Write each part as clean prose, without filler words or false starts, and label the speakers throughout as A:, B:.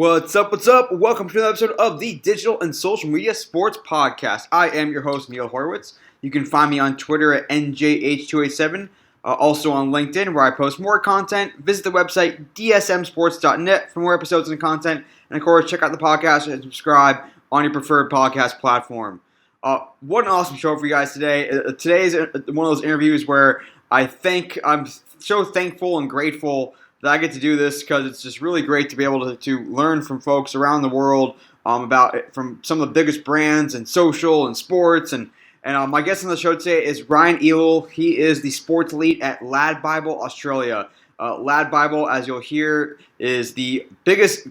A: What's up? What's up? Welcome to another episode of the Digital and Social Media Sports Podcast. I am your host, Neil Horowitz. You can find me on Twitter at NJH287, also on LinkedIn where I post more content. Visit the website dsmsports.net for more episodes and content. And of course, check out the podcast and subscribe on your preferred podcast platform. What an awesome show for you guys today. Today is one of those interviews where I'm so thankful and grateful that I get to do this because it's just really great to be able to learn from folks around the world from some of the biggest brands in social and sports. And my guest on the show today is Ryan Ellul. He is the sports lead at LADbible Australia. LADbible, as you'll hear, is the biggest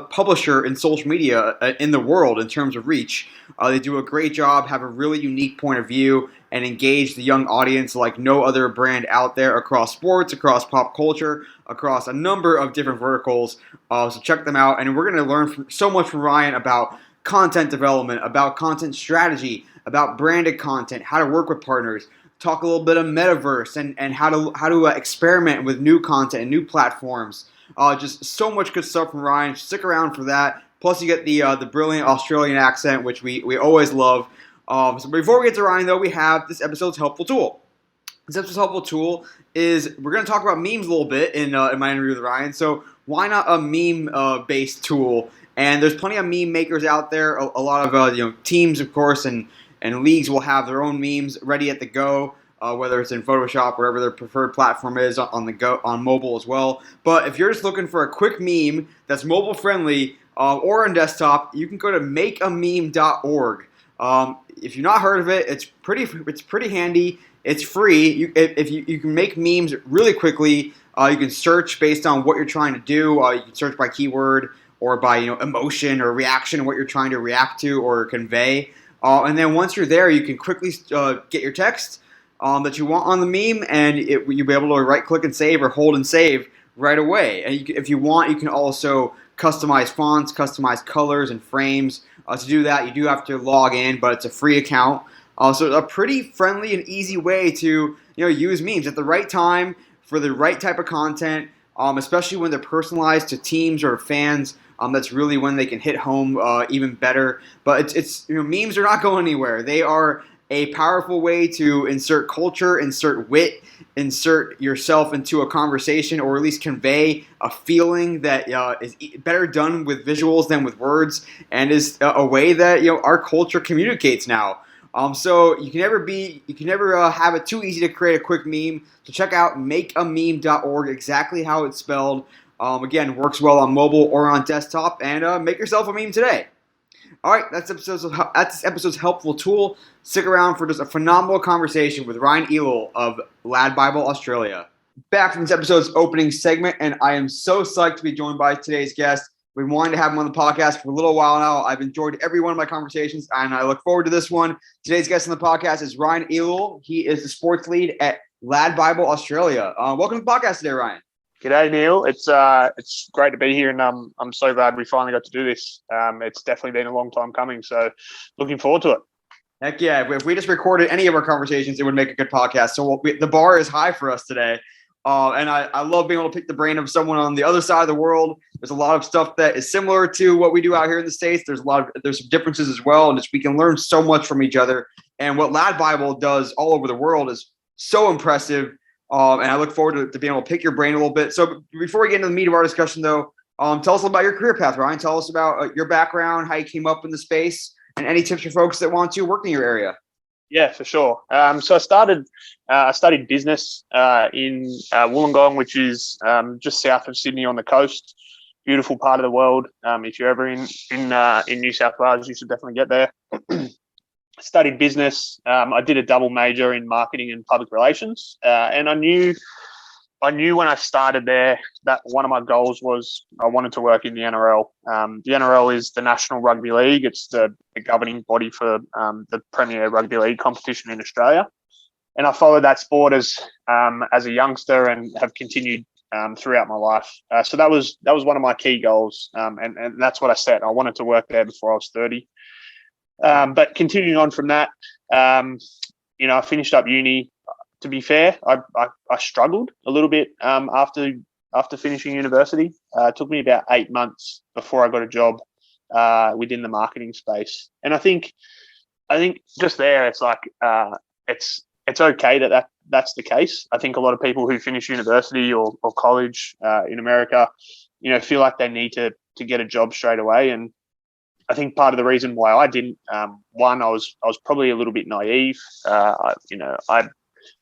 A: publisher in social media in the world in terms of reach. They do a great job, have a really unique point of view, and engage the young audience like no other brand out there across sports, across pop culture, across a number of different verticals. So check them out. And we're going to learn so much from Ryan about content development, about content strategy, about branded content, how to work with partners, talk a little bit of metaverse and how to experiment with new content and new platforms. Just so much good stuff from Ryan. Stick around for that. Plus you get the brilliant Australian accent, which we always love. So before we get to Ryan, though, we have this episode's helpful tool. This episode's helpful tool is we're going to talk about memes a little bit in my interview with Ryan. So why not a meme-based tool? And there's plenty of meme makers out there. A lot of teams, of course, and leagues will have their own memes ready at the go, whether it's in Photoshop, wherever their preferred platform is on the go, on mobile as well. But if you're just looking for a quick meme that's mobile friendly or on desktop, you can go to makeameme.org. If you've not heard of it, it's pretty handy. It's free. You can make memes really quickly. You can search based on what you're trying to do. You can search by keyword or by emotion or reaction, what you're trying to react to or convey. And then once you're there, you can quickly get your text that you want on the meme, and you'll be able to right-click and save or hold and save right away. And if you want, you can also customize fonts, customize colors and frames. To do that, you do have to log in, but it's a free account. So a pretty friendly and easy way to use memes at the right time for the right type of content, especially when they're personalized to teams or fans. That's really when they can hit home even better. But it's memes are not going anywhere. They are a powerful way to insert culture, insert wit, insert yourself into a conversation, or at least convey a feeling that is better done with visuals than with words, and is a way that our culture communicates now. So you can never have it too easy to create a quick meme. So check out makeameme.org, exactly how it's spelled. Again, works well on mobile or on desktop, and make yourself a meme today. All right, that's this episode's helpful tool. Stick around for just a phenomenal conversation with Ryan Ellul of LADbible Australia. Back from this episode's opening segment, and I am so psyched to be joined by today's guest. We've been wanting to have him on the podcast for a little while now. I've enjoyed every one of my conversations, and I look forward to this one. Today's guest on the podcast is Ryan Ellul. He is the sports lead at LADbible Australia. Welcome to the podcast today, Ryan.
B: G'day, Neil. It's great to be here, and I'm so glad we finally got to do this. It's definitely been a long time coming, so looking forward to it.
A: Heck yeah. If we just recorded any of our conversations, it would make a good podcast. So the bar is high for us today. And I love being able to pick the brain of someone on the other side of the world. There's a lot of stuff that is similar to what we do out here in the States. There's some differences as well, and we can learn so much from each other. And what LADbible does all over the world is so impressive. And I look forward to being able to pick your brain a little bit. So before we get into the meat of our discussion, though, tell us a little about your career path, Ryan. Tell us about your background, how you came up in the space, and any tips for folks that want to work in your area.
B: Yeah, for sure. So I studied business in Wollongong, which is just south of Sydney on the coast. Beautiful part of the world. If you're ever in New South Wales, you should definitely get there. Studied business. I did a double major in marketing and public relations, and I knew when I started there that one of my goals was I wanted to work in the NRL. The NRL is the National Rugby League. It's the governing body for the Premier Rugby League competition in Australia, and I followed that sport as a youngster and have continued throughout my life. So that was one of my key goals, and that's what I set. I wanted to work there before I was 30. But continuing on from that, I finished up uni. To be fair, I struggled a little bit after after finishing university. It took me about 8 months before I got a job within the marketing space. And I think just there, it's like it's okay that's the case. I think a lot of people who finish university or college in America, feel like they need to get a job straight away. And I think part of the reason why I didn't, one, I was probably a little bit naive. I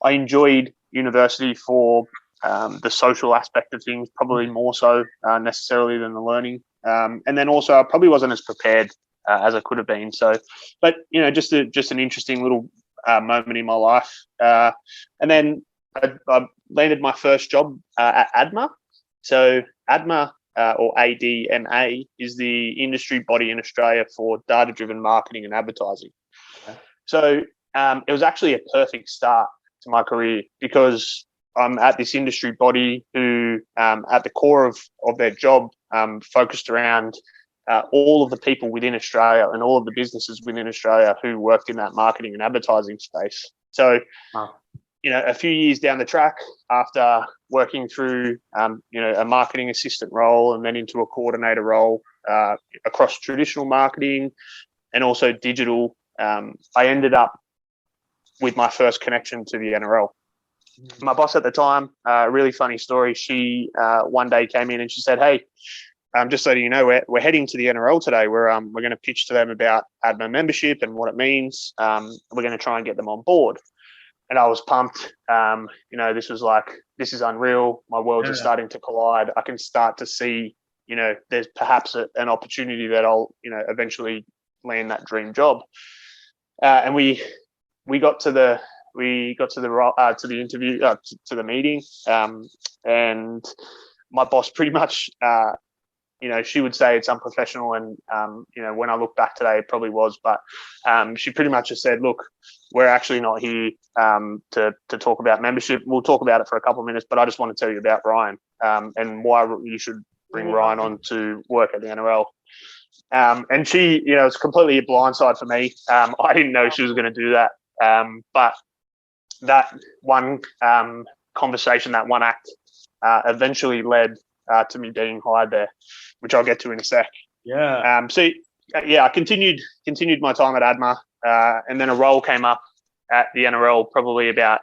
B: enjoyed university for the social aspect of things, probably more so necessarily than the learning. And then also I probably wasn't as prepared as I could have been. So, but just an interesting little moment in my life. And then I landed my first job at ADMA. So ADMA or ADMA is the industry body in Australia for data-driven marketing and advertising. Okay. So it was actually a perfect start to my career because I'm at this industry body who, at the core of their job, focused around all of the people within Australia and all of the businesses within Australia who worked in that marketing and advertising space. So, a few years down the track, after working through, a marketing assistant role and then into a coordinator role across traditional marketing and also digital, I ended up with my first connection to the NRL. My boss at the time, really funny story. She one day came in and she said, "Hey, just so you know, we're heading to the NRL today. We're going to pitch to them about ADMA membership and what it means. We're going to try and get them on board." And I was pumped. This is unreal. My worlds are starting to collide. I can start to see, there's perhaps an opportunity that I'll, eventually land that dream job. And we got to the interview, to the meeting, and my boss pretty much, she would say it's unprofessional, and when I look back today, it probably was. But she pretty much just said, "Look, we're actually not here to talk about membership. We'll talk about it for a couple of minutes, but I just want to tell you about Ryan and why you should bring Ryan on to work at the NRL." And she, it's completely a blindside for me. I didn't know she was going to do that. But that one conversation, that one act, eventually led to me being hired there, which I'll get to in a sec.
A: Yeah.
B: I continued my time at ADMA, and then a role came up at the NRL probably about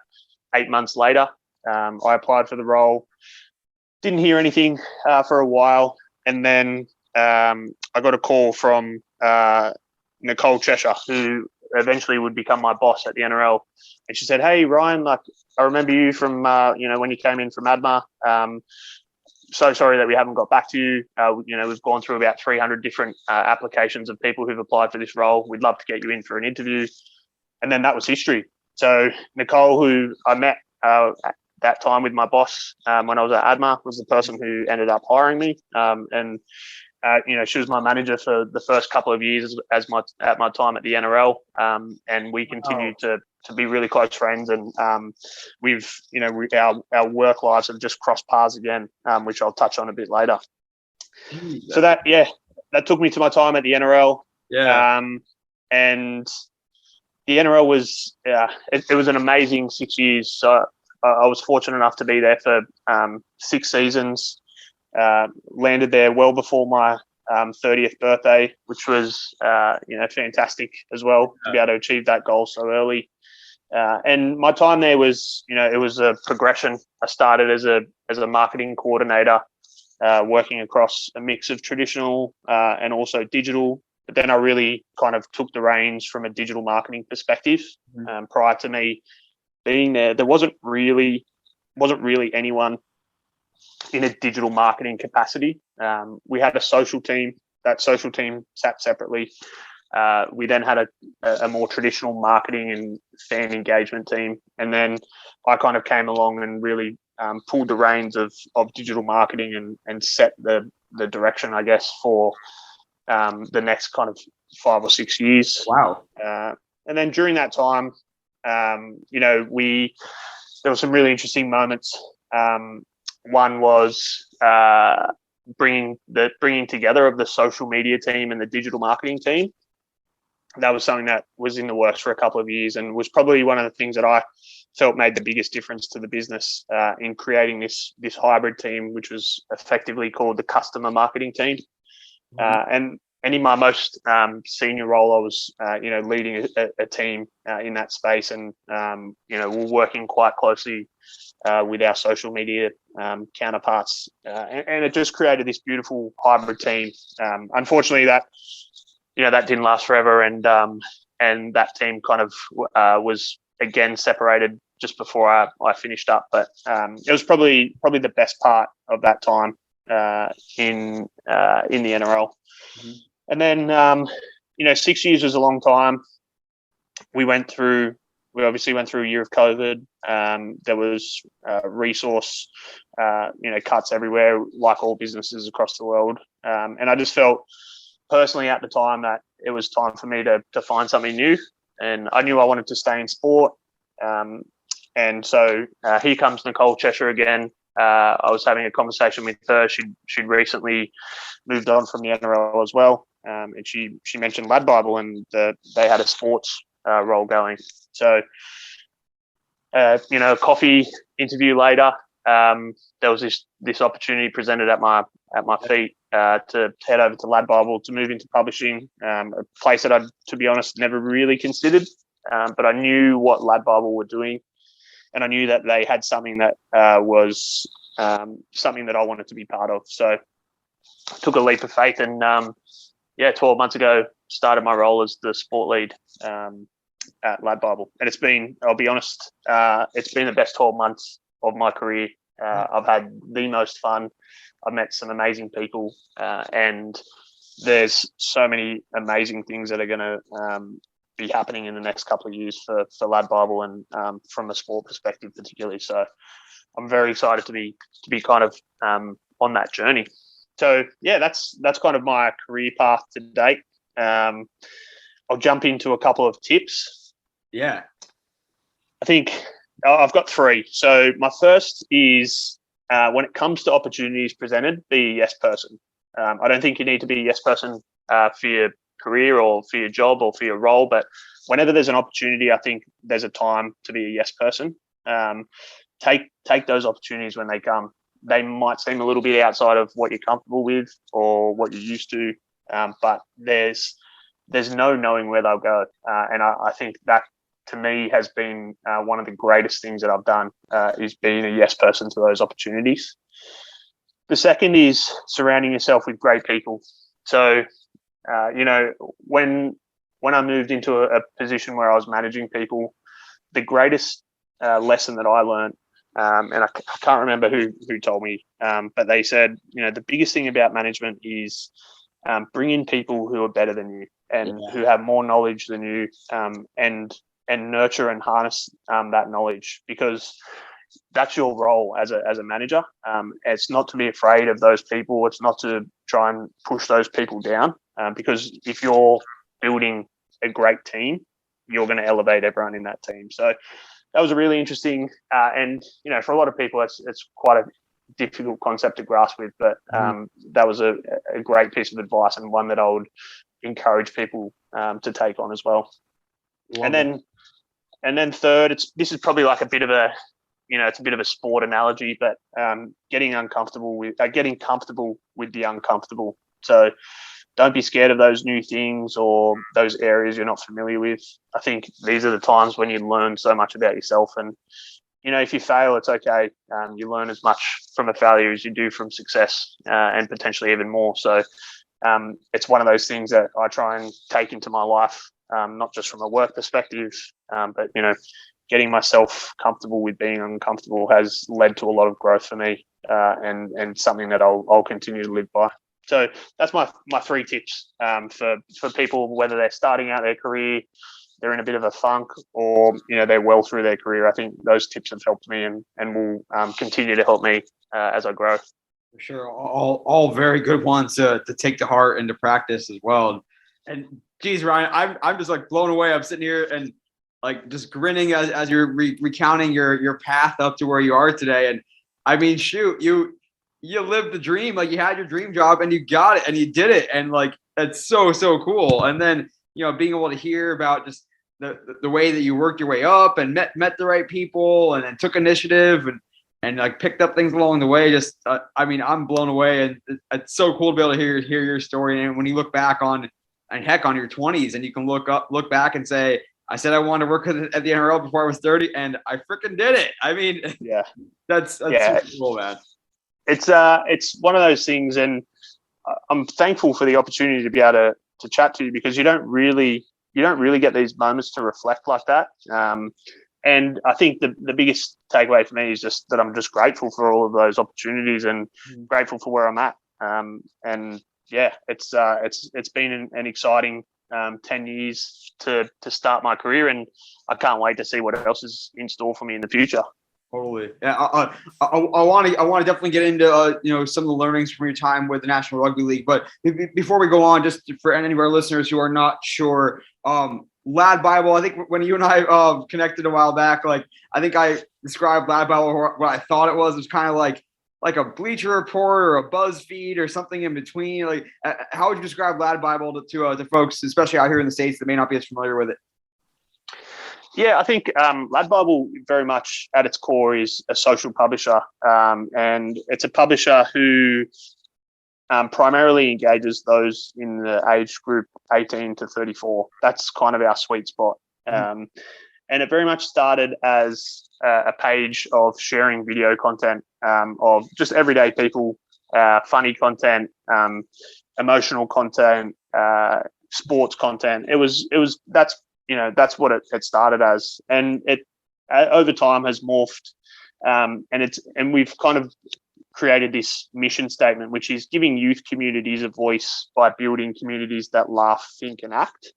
B: 8 months later. I applied for the role, didn't hear anything for a while, and then I got a call from Nicole Cheshire, who eventually would become my boss at the NRL. And she said, "Hey, Ryan, I remember you from, when you came in from ADMA. So sorry that we haven't got back to you. We've gone through about 300 different applications of people who've applied for this role. We'd love to get you in for an interview." And then that was history. So Nicole, who I met at that time with my boss when I was at ADMA, was the person who ended up hiring me. She was my manager for the first couple of years at my time at the NRL, and we continued to be really close friends. And our work lives have just crossed paths again, which I'll touch on a bit later. So that took me to my time at the NRL.
A: Yeah.
B: And the NRL was it was an amazing 6 years. So I was fortunate enough to be there for 6 seasons. Landed there well before my 30th birthday, which was fantastic as well to be able to achieve that goal so early. And my time there was, it was a progression. I started as a marketing coordinator, working across a mix of traditional and also digital. But then I really kind of took the reins from a digital marketing perspective. Prior to me being there wasn't really anyone in a digital marketing capacity. We had a social team. That social team sat separately. We then had a more traditional marketing and fan engagement team. And then I kind of came along and really pulled the reins of digital marketing and set the direction, I guess, for the next kind of 5 or 6 years.
A: Wow.
B: And then during that time, there were some really interesting moments. One was bringing together of the social media team and the digital marketing team. That was something that was in the works for a couple of years and was probably one of the things that I felt made the biggest difference to the business in creating this hybrid team, which was effectively called the customer marketing team. And in my most senior role, I was leading a team in that space, and we're working quite closely with our social media counterparts, and it just created this beautiful hybrid team. Unfortunately, that didn't last forever, and that team kind of was again separated just before I finished up. But it was probably the best part of that time in the NRL. Mm-hmm. And then 6 years was a long time. We obviously went through a year of COVID. There was resource cuts everywhere, like all businesses across the world. And I just felt personally at the time that it was time for me to find something new. And I knew I wanted to stay in sport. And so here comes Nicole Cheshire again. I was having a conversation with her. She'd recently moved on from the NRL as well. And she mentioned LADbible, and they had a sports role going. So, a coffee interview later, there was this opportunity presented at my feet to head over to LADbible, to move into publishing, a place that I, to be honest, never really considered. But I knew what LADbible were doing, and I knew that they had something that was something that I wanted to be part of. So I took a leap of faith, and 12 months ago, started my role as the sport lead at LADbible. And it's been, I'll be honest, it's been the best 12 months of my career. I've had the most fun. I've met some amazing people, and there's so many amazing things that are going to be happening in the next couple of years for LADbible, and from a sport perspective particularly. So I'm very excited to be kind of on that journey. So yeah, that's kind of my career path to date. I'll jump into a couple of tips.
A: Yeah.
B: I think I've got three. So my first is when it comes to opportunities presented, be a yes person. I don't think you need to be a yes person for your career or for your job or for your role, but whenever there's an opportunity, I think there's a time to be a yes person. Take those opportunities when they come. They might seem a little bit outside of what you're comfortable with or what you're used to, but there's no knowing where they'll go. And I think that, to me, has been one of the greatest things that I've done, is being a yes person to those opportunities. The second is surrounding yourself with great people. So, when I moved into a position where I was managing people, the greatest lesson that I learned, and I can't remember who told me, but they said, the biggest thing about management is bring in people who are better than you and who have more knowledge than you, and nurture and harness that knowledge, because that's your role as a manager. It's not to be afraid of those people. It's not to try and push those people down, because if you're building a great team, you're going to elevate everyone in that team. So that was a really Interesting, and for a lot of people, it's quite a difficult concept to grasp with, but that was a great piece of advice, and one that I would encourage people to take on as well. And then third, this is probably like a bit of a, it's a bit of a sport analogy, but getting comfortable with the uncomfortable. So don't be scared of those new things or those areas you're not familiar with. I think these are the times when you learn so much about yourself. And, if you fail, it's okay. You learn as much from a failure as you do from success, and potentially even more. So it's one of those things that I try and take into my life, not just from a work perspective, but, getting myself comfortable with being uncomfortable has led to a lot of growth for me, and something that I'll continue to live by. So that's my three tips for people, whether they're starting out their career, they're in a bit of a funk, or they're well through their career. I think those tips have helped me and will continue to help me as I grow.
A: For sure, all very good ones to take to heart and to practice as well. And geez, Ryan, I'm just like blown away. I'm sitting here and like just grinning as you're recounting your path up to where you are today. And I mean, shoot, you lived the dream. Like, you had your dream job and you got it and you did it. And like, it's so cool. And then, being able to hear about just the way that you worked your way up and met the right people and then took initiative and like picked up things along the way. Just I mean, I'm blown away, and it's so cool to be able to hear your story. And when you look back on, and heck, on your 20s, and you can look back and say, I said I wanted to work at the NRL before I was 30, and I freaking did it. I mean,
B: Yeah,
A: that's
B: yeah.
A: super cool, man.
B: It's one of those things, and I'm thankful for the opportunity to be able to chat to you, because you don't really get these moments to reflect like that. And I think the biggest takeaway for me is just that I'm just grateful for all of those opportunities and grateful for where I'm at. And yeah, it's been an exciting 10 years to start my career, and I can't wait to see what else is in store for me in the future.
A: Totally. Yeah, I want to definitely get into some of the learnings from your time with the National Rugby League. But before we go on, just for any of our listeners who are not sure, LADbible. I think when you and I connected a while back, like I think I described LADbible, or what I thought it was kind of like a Bleacher Report or a BuzzFeed or something in between. Like, how would you describe LADbible to folks, especially out here in the States, that may not be as familiar with it?
B: Yeah, I think LADbible very much at its core is a social publisher, and it's a publisher who primarily engages those in the age group 18 to 34. That's kind of our sweet spot. And it very much started as a page of sharing video content of just everyday people, funny content, emotional content, sports content. That's what it started as, and it over time has morphed, and we've kind of created this mission statement, which is giving youth communities a voice by building communities that laugh, think, and act.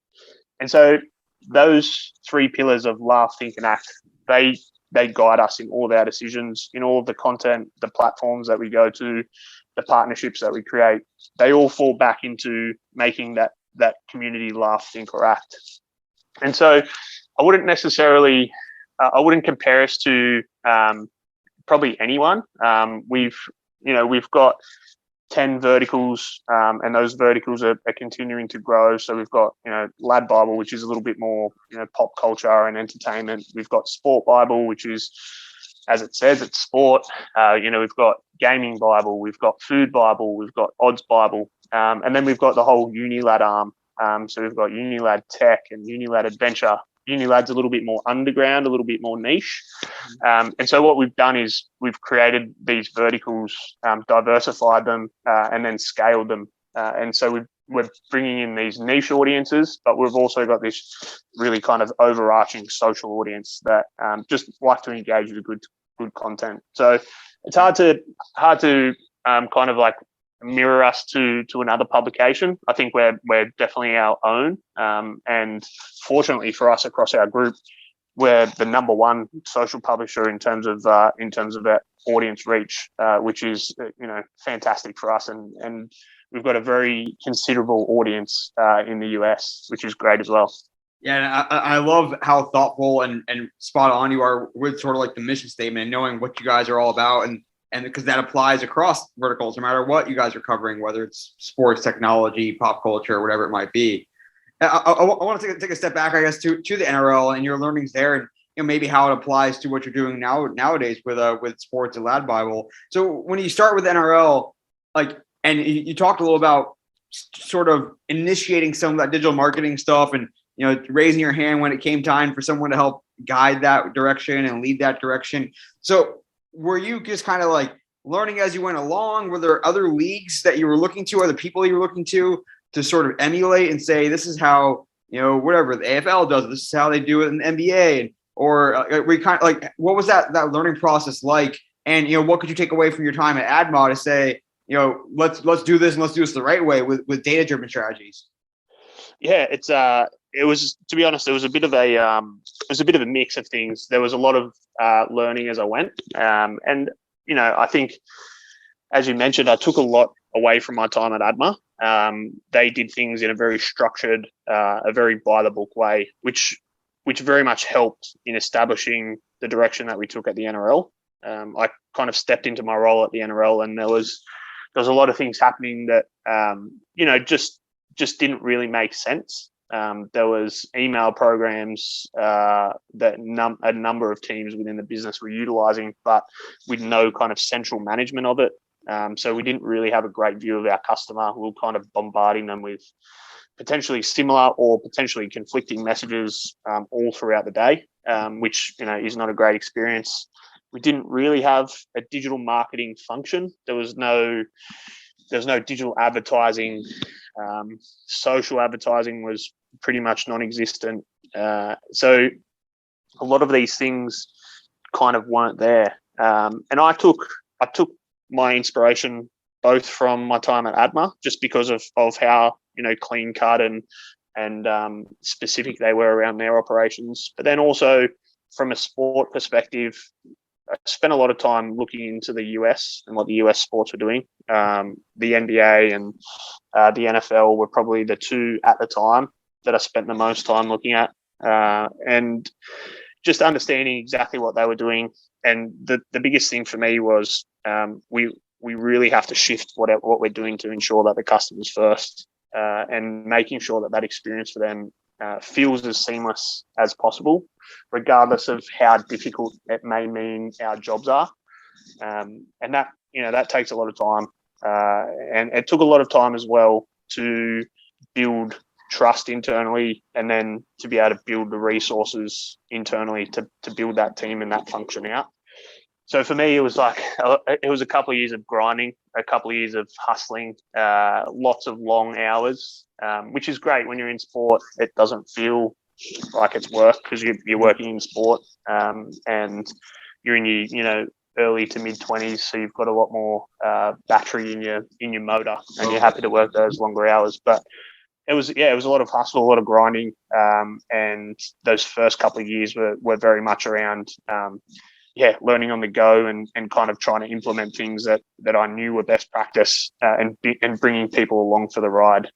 B: And so those three pillars of laugh, think, and act, they guide us in all of our decisions, in all of the content, the platforms that we go to, the partnerships that we create. They all fall back into making that community laugh, think, or act. And so I wouldn't necessarily, I wouldn't compare us to probably anyone. We've got 10 verticals, and those verticals are continuing to grow. So we've got, LADbible, which is a little bit more, pop culture and entertainment. We've got Sport Bible, which is, as it says, it's sport. We've got Gaming Bible, we've got Food Bible, we've got Odds Bible, and then we've got the whole UniLad arm. So we've got UniLad Tech and UniLad Adventure. UniLad's a little bit more underground, a little bit more niche. And so what we've done is we've created these verticals, diversified them, and then scaled them. And so we're bringing in these niche audiences, but we've also got this really kind of overarching social audience that just like to engage with good content. So it's hard to kind of like mirror us to another publication. I think we're definitely our own, and fortunately for us across our group, we're the number one social publisher in terms of our audience reach, which is fantastic for us, and we've got a very considerable audience in the US, which is great as well.
A: Yeah, and I love how thoughtful and spot on you are with sort of like the mission statement and knowing what you guys are all about, and because that applies across verticals, no matter what you guys are covering, whether it's sports, technology, pop culture, whatever it might be. I want to take a step back, I guess, to the NRL and your learnings there, and maybe how it applies to what you're doing nowadays with sports and LADbible. So when you start with NRL, and you talked a little about sort of initiating some of that digital marketing stuff, and raising your hand when it came time for someone to help guide that direction and lead that direction. So were you just kind of like learning as you went along? Were there other leagues that you were looking to, other people you were looking to sort of emulate and say, this is how, whatever the AFL does, this is how they do it in the NBA? Or we kind of like, what was that learning process like? And, what could you take away from your time at AdMod to say, let's do this, and let's do this the right way with data-driven strategies?
B: Yeah, it was, to be honest, it was a bit of a mix of things. There was a lot of learning as I went, and I think, as you mentioned, I took a lot away from my time at ADMA. They did things in a very structured, a very by the book way, which very much helped in establishing the direction that we took at the NRL. I kind of stepped into my role at the NRL, and there was a lot of things happening that just didn't really make sense. There was email programs that a number of teams within the business were utilizing, but with no kind of central management of it. So we didn't really have a great view of our customer. We were kind of bombarding them with potentially similar or potentially conflicting messages all throughout the day, which is not a great experience. We didn't really have a digital marketing function. There was no digital advertising. Social advertising was pretty much non-existent. So a lot of these things kind of weren't there. And I took my inspiration both from my time at ADMA, just because of how clean cut and specific they were around their operations, but then also from a sport perspective, I spent a lot of time looking into the US and what the US sports were doing. The NBA and the NFL were probably the two at the time that I spent the most time looking at, and just understanding exactly what they were doing. And the biggest thing for me was we really have to shift what we're doing to ensure that the customer's first, and making sure that experience for them feels as seamless as possible, regardless of how difficult it may mean our jobs are. And that takes a lot of time. And it took a lot of time as well to build trust internally, and then to be able to build the resources internally to build that team and that function out. So for me, it was a couple of years of grinding, a couple of years of hustling, lots of long hours, which is great when you're in sport. It doesn't feel like it's work because you're working in sport, and you're in your early to mid 20s, so you've got a lot more battery in your motor, and you're happy to work those longer hours. But it was a lot of hustle, a lot of grinding, and those first couple of years were very much around learning on the go and kind of trying to implement things that I knew were best practice, and bringing people along for the ride.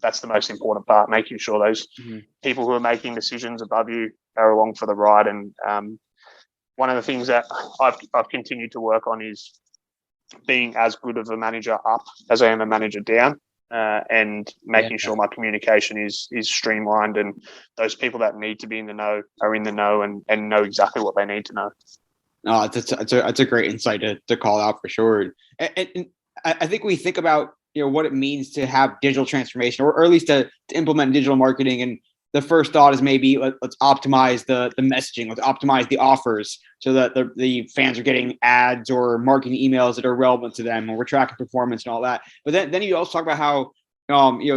B: That's the most important part, making sure those people who are making decisions above you are along for the ride. And one of the things that I've continued to work on is being as good of a manager up as I am a manager down, and making sure my communication is streamlined, and those people that need to be in the know are in the know and know exactly what they need to know.
A: No, it's a great insight to call out for sure. And I think we think about what it means to have digital transformation, or at least to implement digital marketing. And the first thought is maybe let's optimize the messaging, let's optimize the offers so that the fans are getting ads or marketing emails that are relevant to them, and we're tracking performance and all that. But then you also talk about how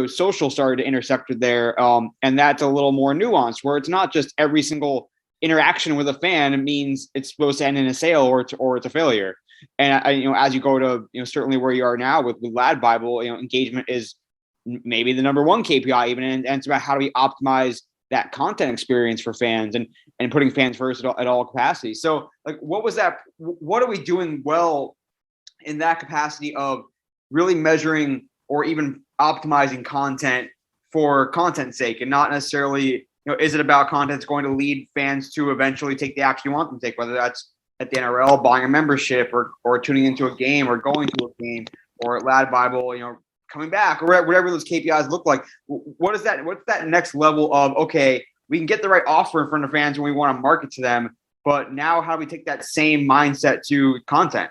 A: social started to intersect with there, and that's a little more nuanced, where it's not just every single interaction with a fan, it means it's supposed to end in a sale or it's a failure. And as you go to certainly where you are now with LADbible, engagement is maybe the number one KPI even, and it's about how do we optimize that content experience for fans and putting fans first at all capacities. So what are we doing well in that capacity of really measuring or even optimizing content for content's sake, and not necessarily is it about content that's going to lead fans to eventually take the action you want them to take, whether that's at the NRL, buying a membership, or tuning into a game, or going to a game, or at LADbible, coming back, or whatever those KPIs look like. What's that next level of, okay, we can get the right offer in front of fans when we want to market to them, but now how do we take that same mindset to content?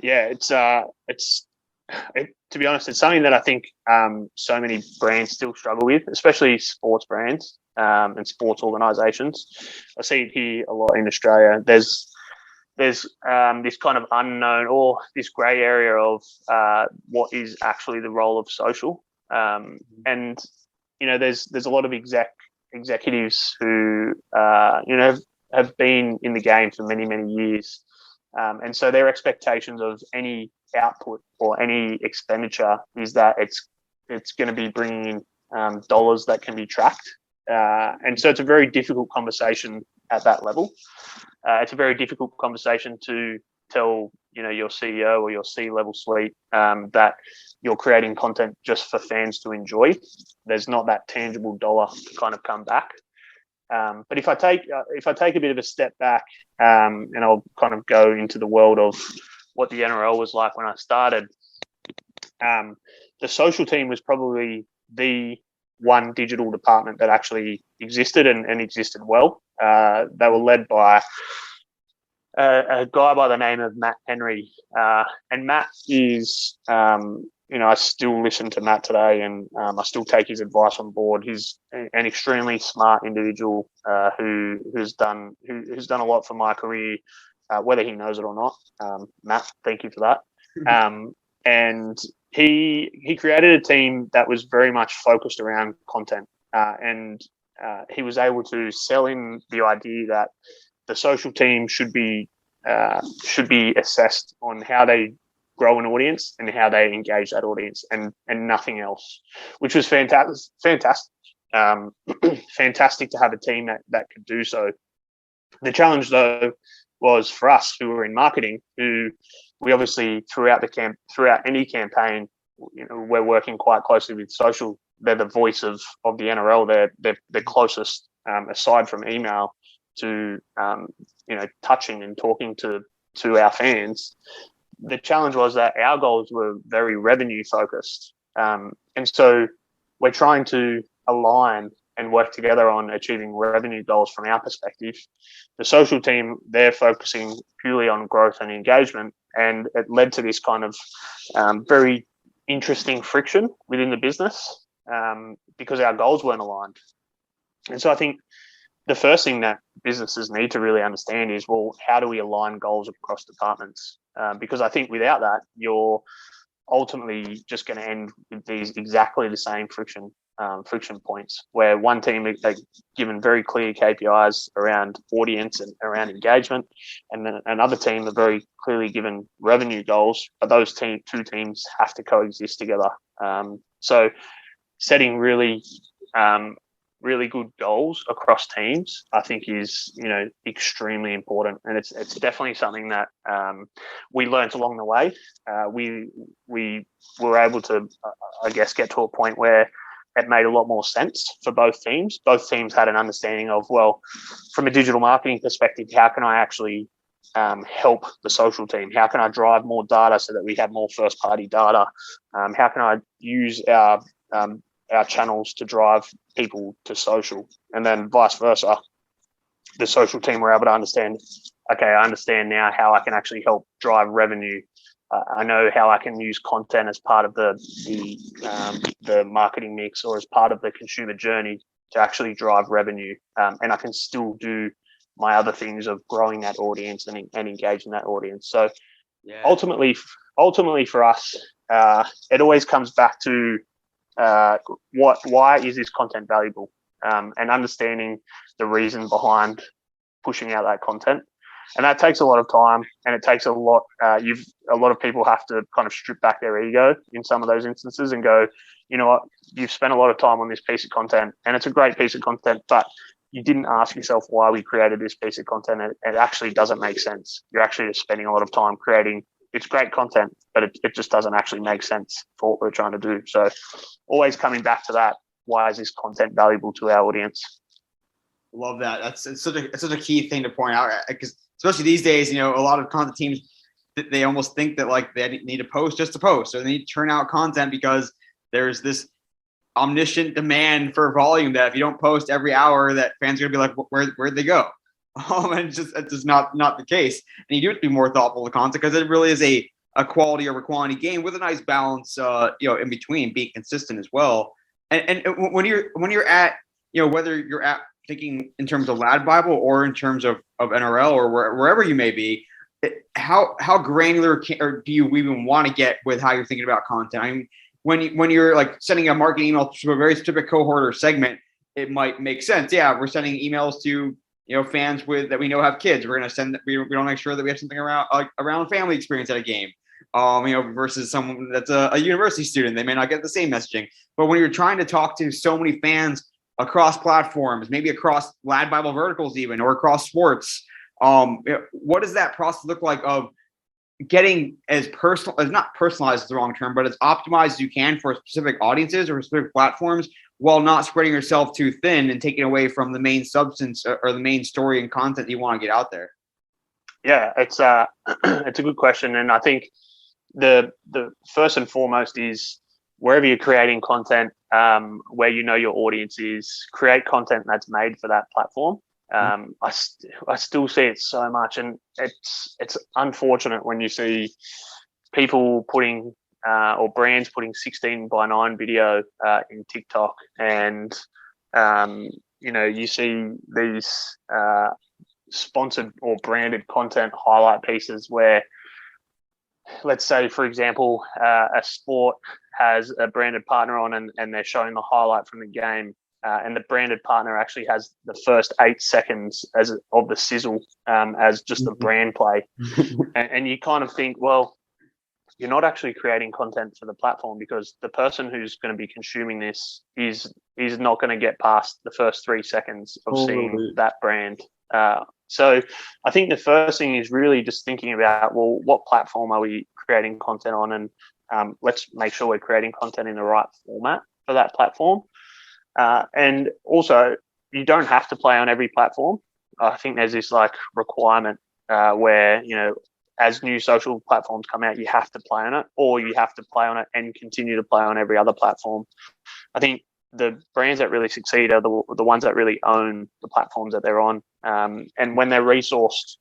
B: Yeah, to be honest, it's something that I think so many brands still struggle with, especially sports brands and sports organisations. I see it here a lot in Australia. There's this kind of unknown or this grey area of what is actually the role of social, and there's a lot of executives who have been in the game for many years. And so their expectations of any output or any expenditure is that it's going to be bringing in dollars that can be tracked. And so it's a very difficult conversation at that level. It's a very difficult conversation to tell your CEO or your C-level suite that you're creating content just for fans to enjoy. There's not that tangible dollar to kind of come back. But if I take a bit of a step back, and I'll kind of go into the world of what the NRL was like when I started, the social team was probably the one digital department that actually existed and existed well. They were led by a guy by the name of Matt Henry. And Matt is, I still listen to Matt today, and I still take his advice on board. He's an extremely smart individual who's done a lot for my career, whether he knows it or not. Matt, thank you for that. And he created a team that was very much focused around content, and he was able to sell in the idea that the social team should be assessed on how they grow an audience and how they engage that audience, and nothing else, which was fantastic. Fantastic to have a team that could do so. The challenge, though, was for us who were in marketing, who we obviously throughout any campaign, we're working quite closely with social. They're the voice of the NRL. They're the closest, aside from email, to touching and talking to our fans. The challenge was that our goals were very revenue focused, and so we're trying to align and work together on achieving revenue goals from our perspective. The social team, they're focusing purely on growth and engagement, and it led to this kind of very interesting friction within the business because our goals weren't aligned. And so I think the first thing that businesses need to really understand is, well, how do we align goals across departments? Because I think without that, you're ultimately just going to end with these exactly the same friction points, where one team are given very clear KPIs around audience and around engagement, and then another team are very clearly given revenue goals, but those two teams have to coexist together. So setting really good goals across teams, I think, is extremely important, and it's definitely something that we learnt along the way. We were able to, I guess, get to a point where it made a lot more sense for both teams. Both teams had an understanding of, well, from a digital marketing perspective, how can I actually help the social team? How can I drive more data so that we have more first-party data? How can I use our channels to drive people to social? And then vice versa, the social team were able to understand, okay, I understand now how I can actually help drive revenue. I know how I can use content as part of the marketing mix, or as part of the consumer journey, to actually drive revenue. And I can still do my other things of growing that audience and engaging that audience. So ultimately for us, it always comes back to why is this content valuable, and understanding the reason behind pushing out that content. And that takes a lot of time, and it takes a lot of people have to kind of strip back their ego in some of those instances and go, you know what, you've spent a lot of time on this piece of content, and it's a great piece of content, but you didn't ask yourself why we created this piece of content. It actually doesn't make sense. You're actually just spending a lot of time creating. It's great content, but it just doesn't actually make sense for what we're trying to do. So always coming back to that, why is this content valuable to our audience?
A: Love that. It's such a key thing to point out, because especially these days, a lot of content teams, they almost think that like they need to post just to post, or they need to turn out content because there's this omniscient demand for volume that if you don't post every hour, that fans are gonna be like, where'd they go? And it's just not the case. And you do have to be more thoughtful of the content, because it really is a quality over quantity game with a nice balance, in between, being consistent as well. And when you're at, whether you're at thinking in terms of LADbible or in terms of NRL or wherever you may be, how granular or do you even want to get with how you're thinking about content? I mean, when you're like sending a marketing email to a very specific cohort or segment, it might make sense. Yeah, we're sending emails to fans that we know have kids. We're going to send. We want to make sure that we have something around family experience at a game. Versus someone that's a university student, they may not get the same messaging. But when you're trying to talk to so many fans across platforms, maybe across LADbible verticals even, or across sports, what does that process look like of getting as not personalized is the wrong term, but as optimized as you can for specific audiences or specific platforms, while not spreading yourself too thin and taking away from the main substance or the main story and content you want to get out there?
B: Yeah, it's a good question. And I think the first and foremost is, wherever you're creating content, where you know your audience is, create content that's made for that platform. I still see it so much, and it's unfortunate when you see people putting or brands putting 16:9 video in TikTok, and you see these sponsored or branded content highlight pieces where, let's say, for example, a sport has a branded partner on, and they're showing the highlight from the game, and the branded partner actually has the first 8 seconds of the sizzle as just the brand play. And you kind of think, well, you're not actually creating content for the platform, because the person who's going to be consuming this is not going to get past the first 3 seconds of seeing that brand. So I think the first thing is really just thinking about, well, what platform are we creating content on? And let's make sure we're creating content in the right format for that platform. And also, you don't have to play on every platform. I think there's this requirement where, as new social platforms come out, you have to play on it, or you have to play on it and continue to play on every other platform. I think the brands that really succeed are the ones that really own the platforms that they're on. And when they're resourced,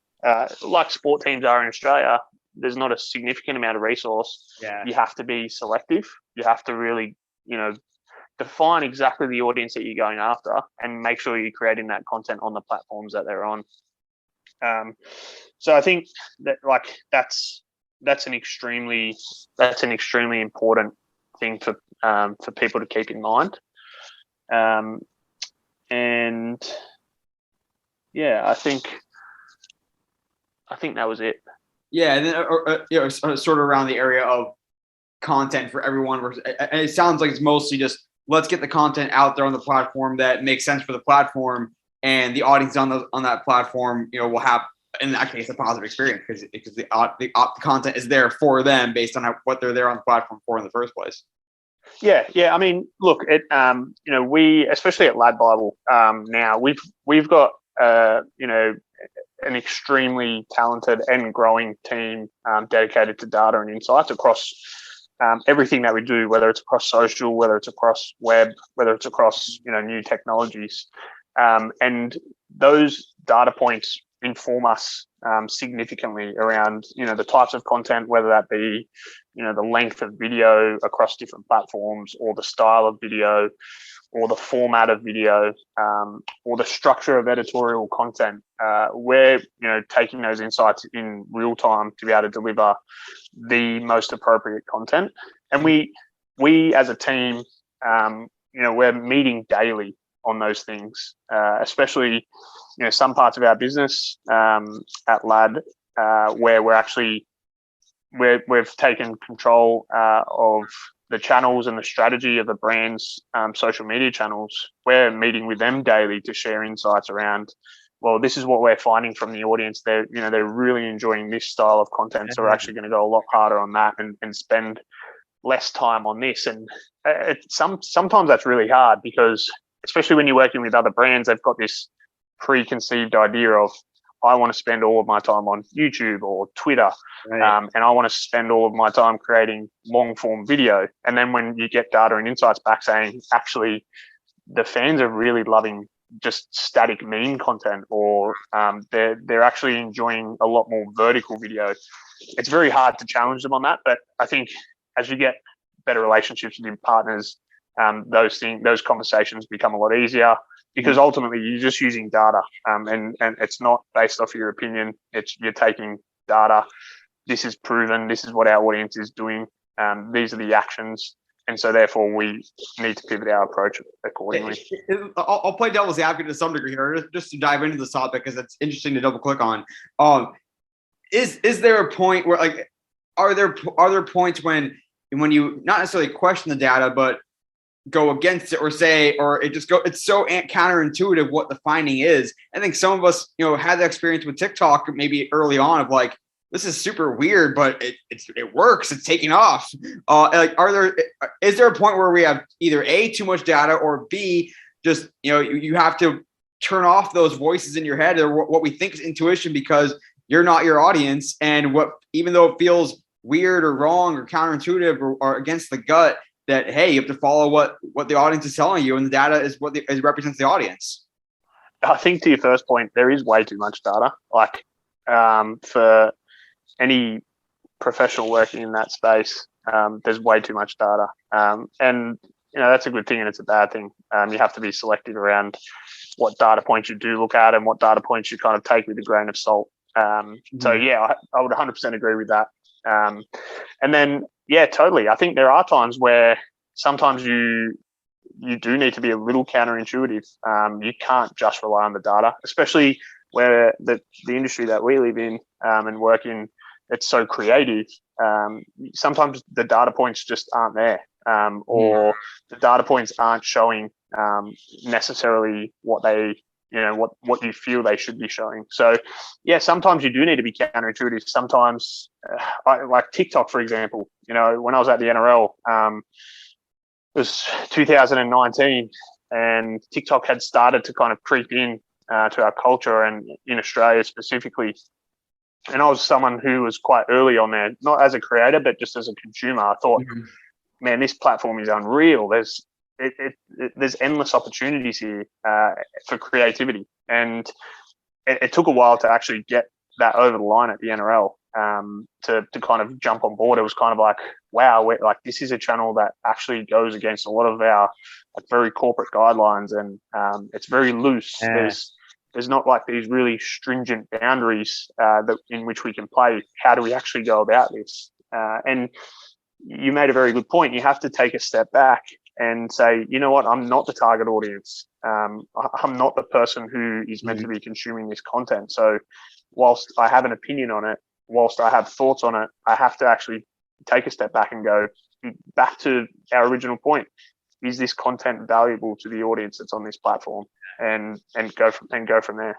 B: like sport teams are in Australia, there's not a significant amount of resource.
A: Yeah.
B: You have to be selective. You have to really, define exactly the audience that you're going after, and make sure you're creating that content on the platforms that they're on. So I think that that's an extremely important thing for people to keep in mind. And yeah, I think that was it.
A: Yeah, and then sort of around the area of content for everyone. And it sounds like it's mostly just, let's get the content out there on the platform that makes sense for the platform, and the audience on that platform, will have, in that case, a positive experience because the content is there for them based on what they're there on the platform for in the first place.
B: Yeah. I mean, look, we, especially at LADbible, now we've got an extremely talented and growing team dedicated to data and insights across everything that we do, whether it's across social, whether it's across web, whether it's across new technologies, and those data points inform us significantly around the types of content, whether that be the length of video across different platforms, or the style of video, or the format of video, or the structure of editorial content. We're taking those insights in real time to be able to deliver the most appropriate content. And we as a team, we're meeting daily on those things, especially some parts of our business at LAD, where we've taken control of the channels and the strategy of the brand's social media channels. We're meeting with them daily to share insights around, well, this is what we're finding from the audience. They're really enjoying this style of content, so we're actually going to go a lot harder on that and spend less time on this. And sometimes that's really hard, because especially when you're working with other brands, they've got this preconceived idea of, I want to spend all of my time on YouTube or Twitter, right, and I want to spend all of my time creating long form video. And then when you get data and insights back saying, actually, the fans are really loving just static meme content, or they're actually enjoying a lot more vertical video, it's very hard to challenge them on that. But I think as you get better relationships with your partners, those conversations become a lot easier, because ultimately you're just using data, and it's not based off your opinion. You're taking data. This is proven. This is what our audience is doing. These are the actions, and so therefore we need to pivot our approach accordingly.
A: I'll play devil's advocate to some degree here, just to dive into this topic, because it's interesting to double click on. Is there a point where, are there points when you not necessarily question the data, but go against it, or say, or it's so counterintuitive what the finding is? I think some of us, had the experience with TikTok maybe early on of this is super weird, but it works. It's taking off. Is there a point where we have either A, too much data, or B, just, you have to turn off those voices in your head, or what we think is intuition, because you're not your audience, and even though it feels weird or wrong or counterintuitive or against the gut, that, hey, you have to follow what the audience is telling you, and the data is what it represents the audience.
B: I think to your first point, there is way too much data. Like for any professional working in that space, there's way too much data, and that's a good thing and it's a bad thing. You have to be selective around what data points you do look at and what data points you kind of take with a grain of salt. So yeah, I would 100% agree with that. And then yeah, totally. I think there are times where sometimes you do need to be a little counterintuitive. You can't just rely on the data, especially where the industry that we live in and work in, it's so creative. Sometimes the data points just aren't there, or the data points aren't showing necessarily what they, what you feel they should be showing. So, yeah, sometimes you do need to be counterintuitive. Sometimes, like TikTok, for example. When I was at the NRL, it was 2019, and TikTok had started to kind of creep in to our culture and in Australia specifically. And I was someone who was quite early on there, not as a creator, but just as a consumer. I thought, man, this platform is unreal. There's endless opportunities here for creativity. And it took a while to actually get that over the line at the NRL to kind of jump on board. It was kind of like, wow, this is a channel that actually goes against a lot of our very corporate guidelines, and it's very loose. Yeah. There's not like these really stringent boundaries in which we can play. How do we actually go about this? And you made a very good point. You have to take a step back and say, you know what, I'm not the target audience. I'm not the person who is meant to be consuming this content. So whilst I have an opinion on it, whilst I have thoughts on it, I have to actually take a step back and go back to our original point. Is this content valuable to the audience that's on this platform? And go from there.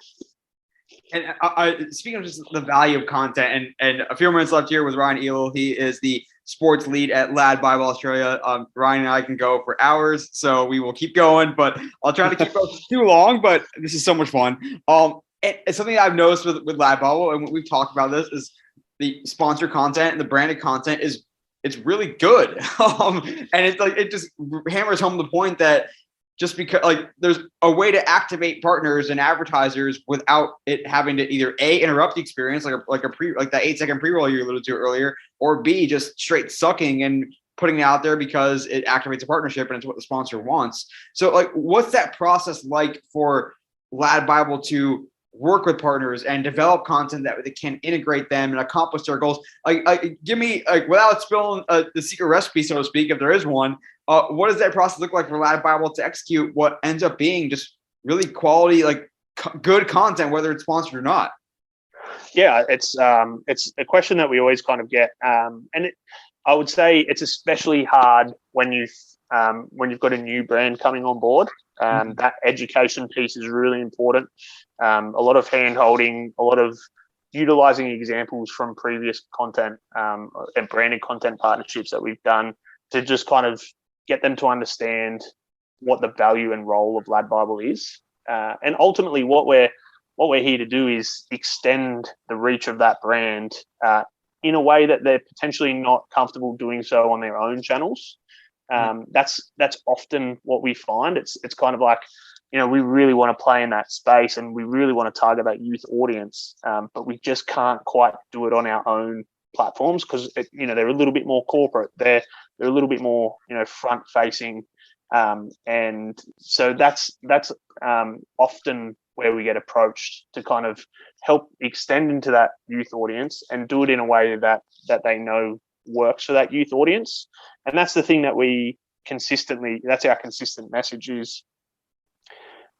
A: And speaking of just the value of content, and a few minutes left here with Ryan Ellul. He is the sports lead at LADbible Australia. Ryan and I can go for hours, so we will keep going, but I'll try to keep us too long, but this is so much fun. And something I've noticed with LADbible, and we've talked about this, is the sponsored content and the branded content it's really good. And it's like, it just hammers home the point that just because there's a way to activate partners and advertisers without it having to either A, interrupt the experience, like that 8-second pre-roll you alluded to earlier, or B, just straight sucking and putting it out there because it activates a partnership and it's what the sponsor wants. So what's that process like for LADbible to work with partners and develop content that they can integrate them and accomplish their goals? Give me, without spilling the secret recipe, so to speak, if there is one, what does that process look like for LADbible to execute what ends up being just really quality, good content, whether it's sponsored or not?
B: Yeah, it's a question that we always kind of get, and I would say it's especially hard when you've got a new brand coming on board. That education piece is really important. A lot of hand-holding, a lot of utilizing examples from previous content and branded content partnerships that we've done to just kind of get them to understand what the value and role of LADbible is. And ultimately what we're here to do is extend the reach of that brand in a way that they're potentially not comfortable doing so on their own channels. That's often what we find. It's kind of like, we really want to play in that space and we really want to target that youth audience, but we just can't quite do it on our own platforms because they're a little bit more corporate. They're a little bit more front facing, and so that's often where we get approached to kind of help extend into that youth audience and do it in a way that they know works for that youth audience. And that's the thing that that's our consistent message is,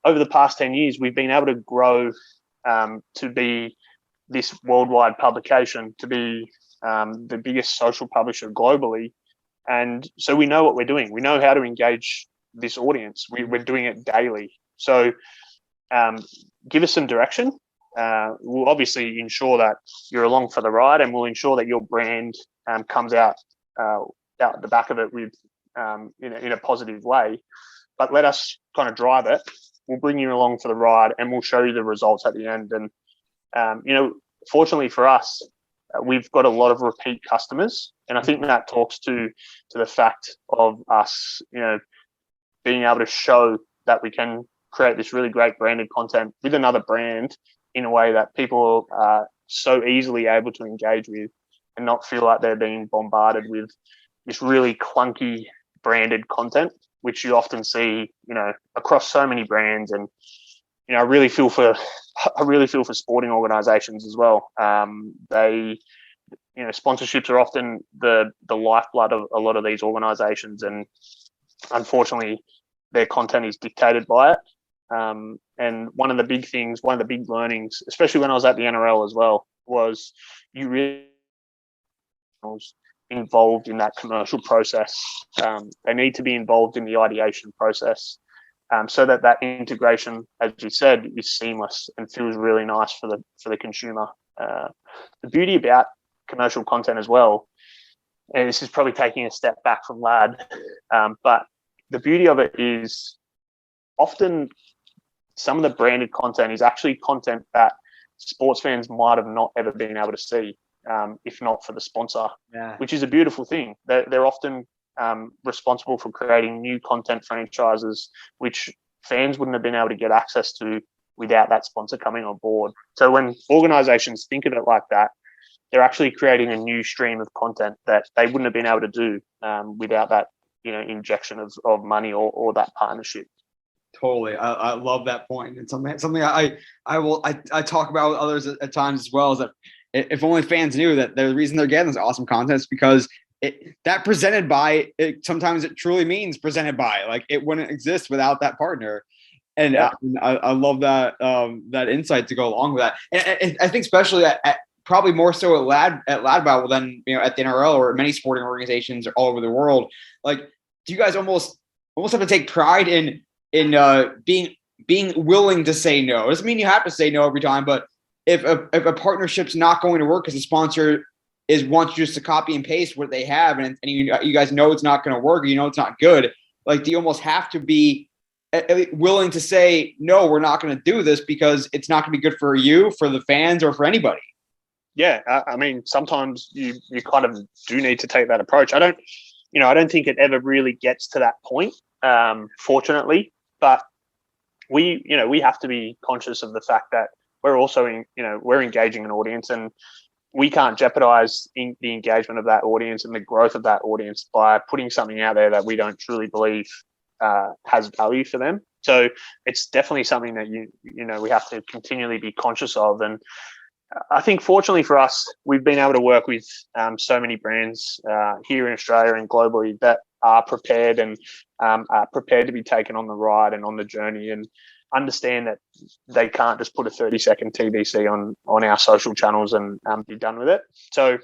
B: over the past 10 years, we've been able to grow to be this worldwide publication, to be the biggest social publisher globally. And so we know what we're doing. We know how to engage this audience. We're doing it daily. So give us some direction. We'll obviously ensure that you're along for the ride, and we'll ensure that your brand comes out the back of it with in a positive way. But let us kind of drive it. We'll bring you along for the ride, and we'll show you the results at the end. And fortunately for us, we've got a lot of repeat customers, and I think that talks to the fact of us, being able to show that we can create this really great branded content with another brand in a way that people are so easily able to engage with and not feel like they're being bombarded with this really clunky branded content, which you often see, across so many brands. And, I really feel for sporting organizations as well. Sponsorships are often the lifeblood of a lot of these organizations, and unfortunately their content is dictated by it. And one of the big learnings, especially when I was at the NRL as well, was you really involved in that commercial process. They need to be involved in the ideation process, so that integration, as you said, is seamless and feels really nice for the consumer. The beauty about commercial content as well, and this is probably taking a step back from Lad, but the beauty of it is often some of the branded content is actually content that sports fans might have not ever been able to see, if not for the sponsor, which is a beautiful thing. They're often responsible for creating new content franchises, which fans wouldn't have been able to get access to without that sponsor coming on board. So when organizations think of it like that, they're actually creating a new stream of content that they wouldn't have been able to do without that, injection of money or that partnership.
A: Totally, I love that point. And something I talk about with others at times as well, is that if only fans knew that the reason they're getting this awesome content is because that presented by it, sometimes it truly means presented by, like it wouldn't exist without that partner. And yeah. I love that that insight to go along with that. And I think especially at probably more so at LADbible than at the NRL or many sporting organizations all over the world. Like, do you guys almost have to take pride in being willing to say no? It doesn't mean you have to say no every time, but if a partnership's not going to work because the sponsor wants just to copy and paste what they have, and you guys know it's not going to work, or it's not good, like, do you almost have to be willing to say no, we're not going to do this because it's not going to be good for you, for the fans, or for anybody?
B: Yeah, I mean, sometimes you kind of do need to take that approach. I don't think it ever really gets to that point, fortunately, but we have to be conscious of the fact that we're also we're engaging an audience, and we can't jeopardize the engagement of that audience and the growth of that audience by putting something out there that we don't truly believe has value for them. So it's definitely something that we have to continually be conscious of. And I think fortunately for us, we've been able to work with so many brands here in Australia and globally that are prepared and are prepared to be taken on the ride and on the journey, and understand that they can't just put a 30-second TVC on our social channels and be done with it. So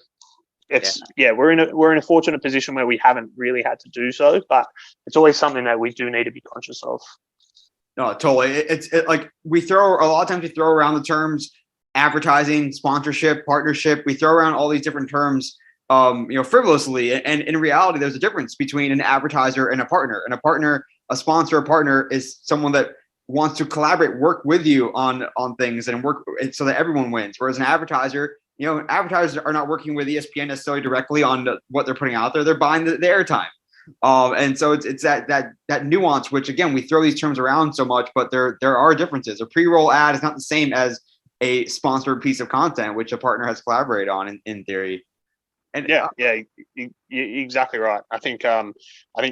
B: we're in a fortunate position where we haven't really had to do so, but it's always something that we do need to be conscious of.
A: No, totally. It's like a lot of times we throw around the terms advertising, sponsorship, partnership. We throw around all these different terms, frivolously. And in reality, there's a difference between an advertiser and a partner. And a sponsor, a partner is someone that wants to collaborate, work with you on things and work so that everyone wins. Whereas an advertiser, advertisers are not working with ESPN necessarily directly on what they're putting out there. They're buying the airtime. And so it's that nuance, which again, we throw these terms around so much, but there are differences. A pre-roll ad is not the same as a sponsored piece of content, which a partner has collaborated on in theory. And
B: you're exactly right. I think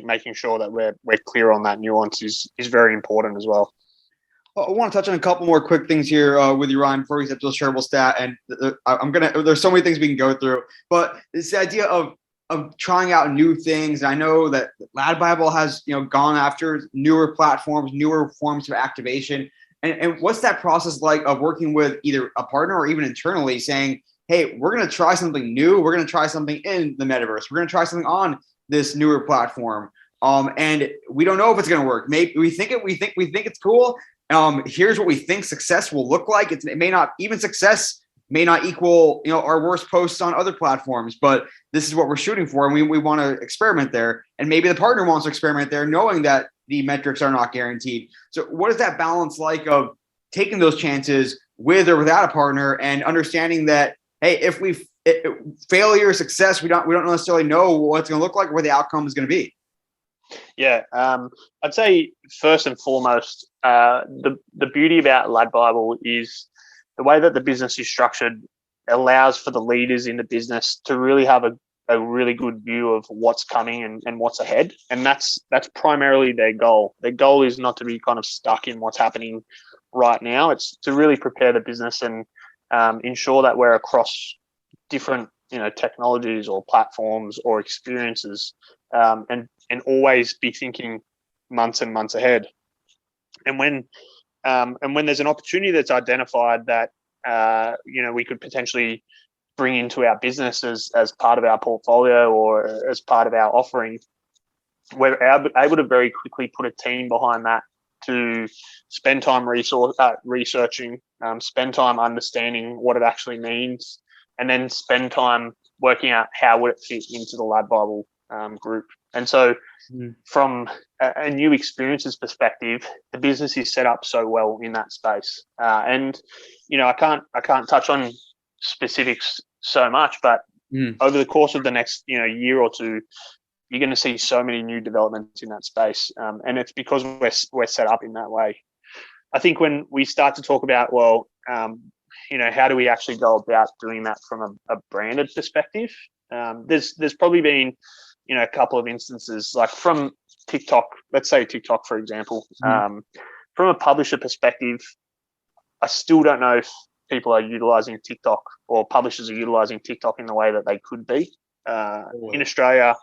B: making sure that we're clear on that nuance is very important as well.
A: I want to touch on a couple more quick things here with you, Ryan, before we get to the shareable stat. And there's so many things we can go through, but it's the idea of trying out new things. I know that LADbible has gone after newer platforms, newer forms of activation. And what's that process like of working with either a partner or even internally saying, hey, we're going to try something new. We're going to try something in the metaverse. We're going to try something on this newer platform. And we don't know if it's going to work. Maybe we think it's cool. Here's what we think success will look like. It may not, even success may not equal, our worst posts on other platforms, but this is what we're shooting for. And we want to experiment there. And maybe the partner wants to experiment there, knowing that the metrics are not guaranteed. So what is that balance like of taking those chances with or without a partner, and understanding that, hey, if we failure, success, we don't necessarily know what it's going to look like or where the outcome is going to be.
B: Yeah, I'd say first and foremost, the beauty about LADbible is the way that the business is structured allows for the leaders in the business to really have a really good view of what's coming and what's ahead, and that's primarily their goal. Their goal is not to be kind of stuck in what's happening right now. It's to really prepare the business and ensure that we're across different technologies or platforms or experiences, and always be thinking months and months ahead. And when there's an opportunity that's identified that we could potentially bring into our business as part of our portfolio or as part of our offering, we're able to very quickly put a team behind that to spend time researching, spend time understanding what it actually means, and then spend time working out how would it fit into the LADbible group. And so from a new experiences perspective, the business is set up so well in that space. And I can't touch on specifics so much, but over the course of the next year or two, you're going to see so many new developments in that space, and it's because we're set up in that way. I think when we start to talk about, how do we actually go about doing that from a branded perspective? There's probably been a couple of instances, like from TikTok. Let's say TikTok, for example. From a publisher perspective, I still don't know if people are utilizing TikTok or publishers are utilizing TikTok in the way that they could be. In Australia,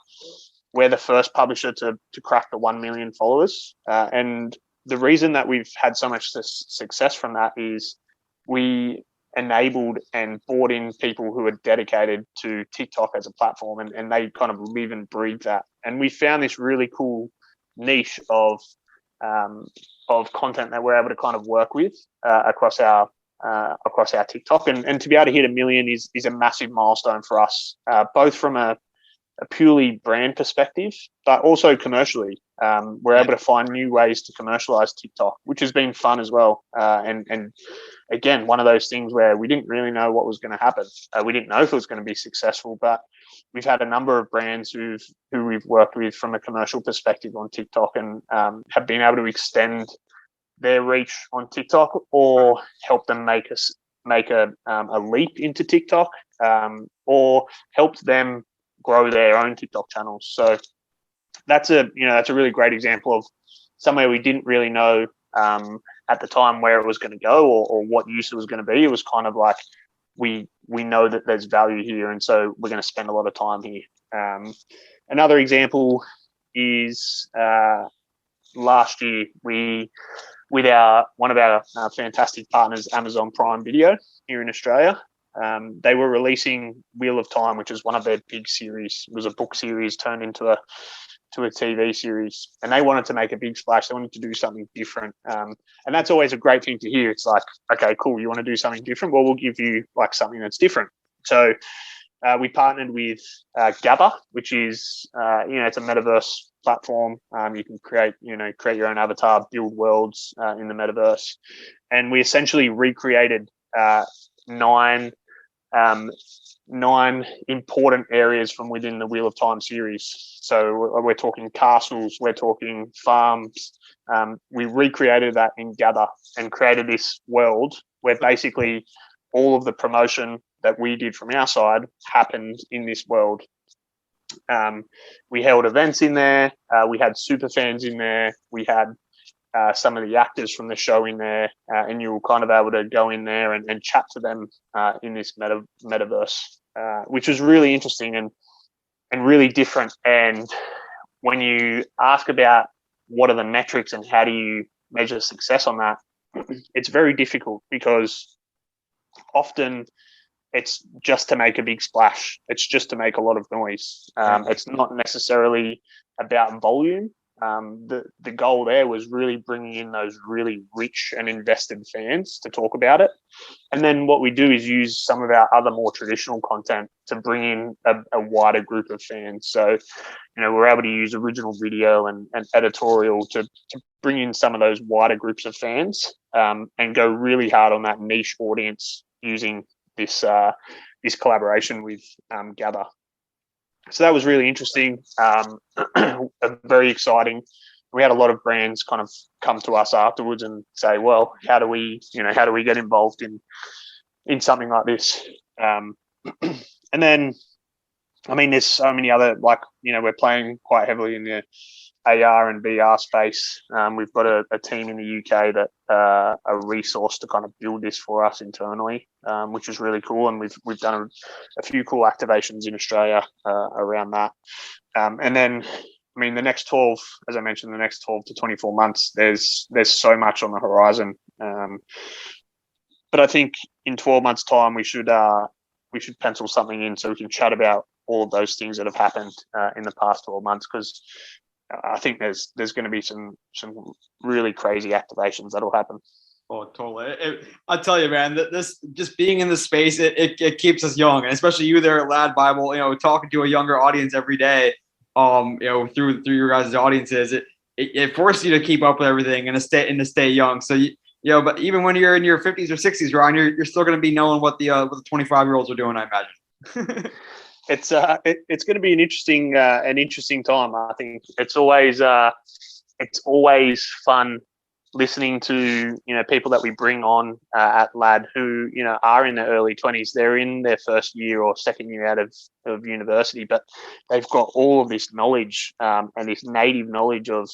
B: we're the first publisher to crack the 1 million followers. And the reason that we've had so much success from that is we enabled and brought in people who are dedicated to TikTok as a platform, and they kind of live and breathe that. And we found this really cool niche of content that we're able to kind of work with across our TikTok. And to be able to hit 1 million is a massive milestone for us, both from a purely brand perspective, but also commercially. We're able to find new ways to commercialize TikTok, which has been fun as well. And again, one of those things where we didn't really know what was going to happen. We didn't know if it was going to be successful, but we've had a number of brands who we've worked with from a commercial perspective on TikTok, and have been able to extend their reach on TikTok or help them make a leap into TikTok, or helped them grow their own TikTok channels. So that's a really great example of somewhere we didn't really know at the time where it was going to go or what use it was going to be. It was kind of like we know that there's value here, and so we're going to spend a lot of time here. Another example is last year with one of our fantastic partners, Amazon Prime Video here in Australia. They were releasing Wheel of Time, which is one of their big series. It was a book series turned into a TV series, and they wanted to make a big splash. They wanted to do something different, and that's always a great thing to hear. It's like, okay, cool, you want to do something different? Well, we'll give you like something that's different. So we partnered with Gabba, which is it's a metaverse platform. You can create your own avatar, build worlds in the metaverse, and we essentially recreated 9 important areas from within the Wheel of Time series. So we're talking castles, we're talking farms. We recreated that in Gather and created this world where basically all of the promotion that we did from our side happened in this world. We held events in there. We had super fans in there. We had some of the actors from the show in there, and you were kind of able to go in there and chat to them in this metaverse, which was really interesting and really different. And when you ask about what are the metrics and how do you measure success on that, it's very difficult because often it's just to make a big splash. It's just to make a lot of noise. It's not necessarily about volume. The goal there was really bringing in those really rich and invested fans to talk about it. And then what we do is use some of our other more traditional content to bring in a wider group of fans. So, we're able to use original video and editorial to bring in some of those wider groups of fans, and go really hard on that niche audience using this collaboration with Gather. So that was really interesting, very exciting. We had a lot of brands kind of come to us afterwards and say, well, how do we get involved in something like this? And then, I mean, there's so many other, like, we're playing quite heavily in the AR and VR space. We've got a team in the UK that are resourced to kind of build this for us internally, which is really cool. And we've done a few cool activations in Australia around that. And then, I mean, the next 12, as I mentioned, the next 12 to 24 months, there's so much on the horizon. But I think in 12 months' time, we should pencil something in so we can chat about all of those things that have happened in the past 12 months, because I think there's going to be some really crazy activations that'll happen.
A: Oh, totally. I tell you, man, this just being in the space, it keeps us young, and especially you there at LADbible, talking to a younger audience every day, through your guys' audiences, it forces you to keep up with everything and to stay young. So but even when you're in your 50s or 60s, Ryan, you're still going to be knowing what the 25-year-olds are doing, I imagine.
B: It's going to be an interesting time. I think it's always fun listening to people that we bring on at LAD who are in their early 20s. They're in their first year or second year out of university, but they've got all of this knowledge and this native knowledge of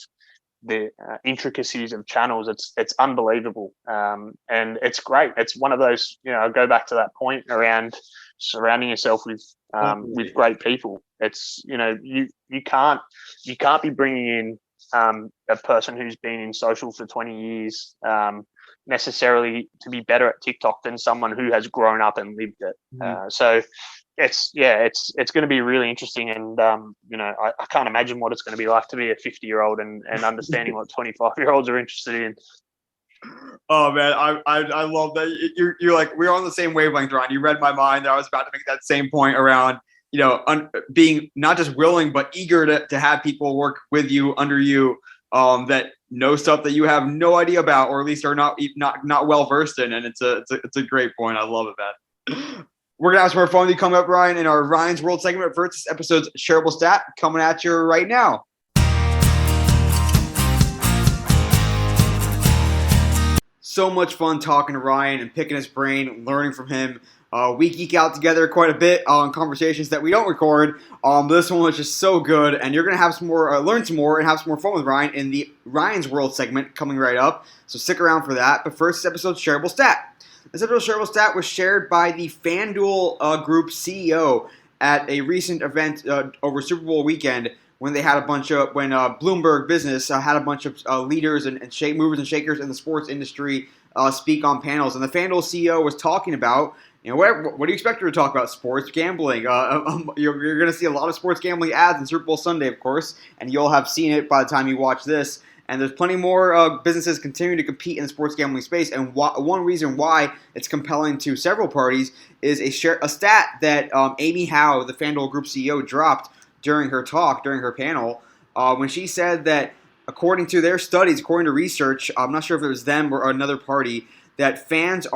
B: the intricacies of channels. It's unbelievable, and it's great. It's one of those, I go back to that point around surrounding yourself with great people. It's you can't be bringing in a person who's been in social for 20 years necessarily to be better at TikTok than someone who has grown up and lived it. So it's going to be really interesting, and I can't imagine what it's going to be like to be a 50-year-old and understanding what 25-year-olds are interested in.
A: Oh man, I love that. You're like, we're on the same wavelength, Ron. You read my mind. I was about to make that same point around being not just willing but eager to have people work with you, under you, that know stuff that you have no idea about, or at least are not well versed in. And it's a great point. I love it, man. We're gonna have some more fun coming up, Ryan, in our Ryan's World segment for this episode's shareable stat coming at you right now. So much fun talking to Ryan and picking his brain, learning from him. We geek out together quite a bit on conversations that we don't record. But this one was just so good, and you're gonna have some more, learn some more, and have some more fun with Ryan in the Ryan's World segment coming right up. So stick around for that. But first, this episode's shareable stat. This episode's shareable stat was shared by the FanDuel Group CEO at a recent event over Super Bowl weekend, when they had Bloomberg Business had a bunch of leaders and movers and shakers in the sports industry speak on panels. And the FanDuel CEO was talking about, what do you expect her to talk about? Sports gambling. You're going to see a lot of sports gambling ads on Super Bowl Sunday, of course, and you'll have seen it by the time you watch this. And there's plenty more businesses continuing to compete in the sports gambling space. And one reason why it's compelling to several parties is a stat that Amy Howe, the FanDuel Group CEO, dropped during her panel, when she said that according to their studies, according to research, I'm not sure if it was them or another party, that fans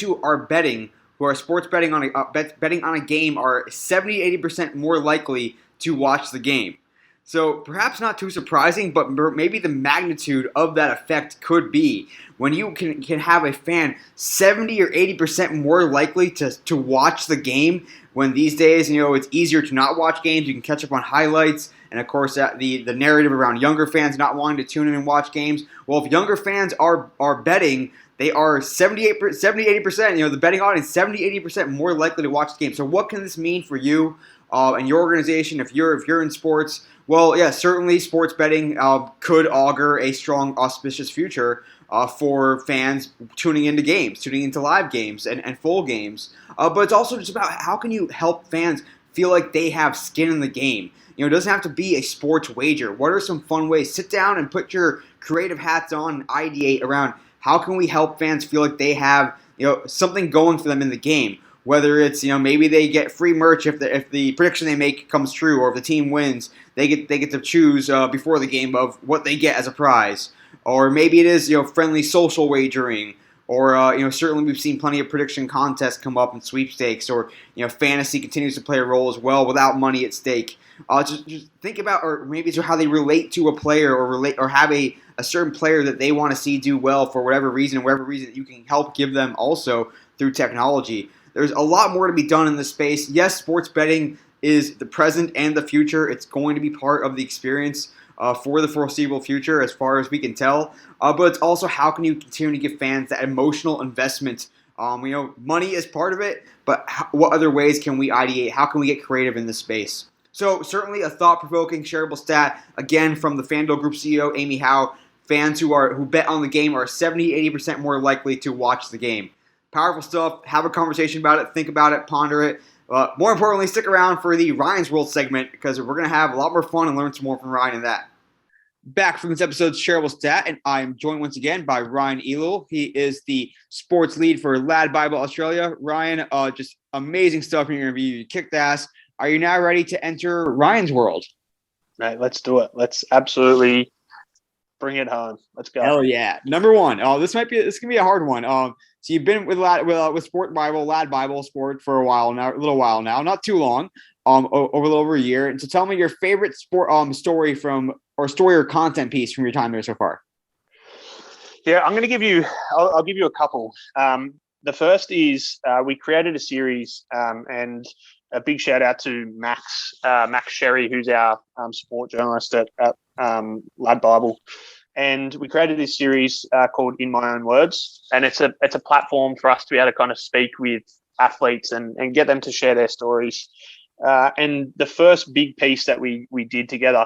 A: who are betting, who are sports betting on a game, are 70-80% more likely to watch the game. So perhaps not too surprising, but maybe the magnitude of that effect could be when you can have a fan 70 or 80% more likely to watch the game, when these days, it's easier to not watch games. You can catch up on highlights, and of course the narrative around younger fans not wanting to tune in and watch games. Well, if younger fans are betting, they are 70-80%, the betting audience, 70-80% more likely to watch the game. So what can this mean for you and your organization if you're in sports? Well, yeah, certainly sports betting could augur a strong, auspicious future for fans tuning into live games and full games. But it's also just about how can you help fans feel like they have skin in the game. It doesn't have to be a sports wager. What are some fun ways? Sit down and put your creative hats on and ideate around how can we help fans feel like they have something going for them in the game. Whether it's maybe they get free merch if the prediction they make comes true, or if the team wins, they get to choose before the game of what they get as a prize. Or maybe it is friendly social wagering, Or certainly we've seen plenty of prediction contests come up and sweepstakes, or fantasy continues to play a role as well without money at stake. Just think about, or maybe it's how they relate to a player, or have a certain player that they want to see do well for whatever reason that you can help give them also through technology. There's a lot more to be done in this space. Yes, sports betting is the present and the future. It's going to be part of the experience for the foreseeable future, as far as we can tell. But it's also, how can you continue to give fans that emotional investment? Money is part of it, but what other ways can we ideate? How can we get creative in this space? So certainly a thought-provoking, shareable stat, again, from the FanDuel Group CEO, Amy Howe. Fans who bet on the game are 70-80% more likely to watch the game. Powerful stuff. Have a conversation about it. Think about it. Ponder it. More importantly, stick around for the Ryan's World segment, because we're going to have a lot more fun and learn some more from Ryan in that. Back from this episode's shareable stat, and I'm joined once again by Ryan Ellul. He is the sports lead for LADbible Australia. Ryan, just amazing stuff in your interview. You kicked ass. Are you now ready to enter Ryan's World?
B: Mate, let's do it. Let's absolutely bring it home. Let's go.
A: Hell yeah. Number one. This can be a hard one. So you've been with Sport Bible, LADbible Sport for a little while now, not too long, over a year. And so tell me your favorite sport story or content piece from your time there so far.
B: Yeah, I'm going to give you. I'll give you a couple. The first is we created a series, and a big shout out to Max Sherry, who's our sport journalist at LADbible. And we created this series called In My Own Words, and it's a platform for us to be able to kind of speak with athletes and get them to share their stories. And the first big piece that we did together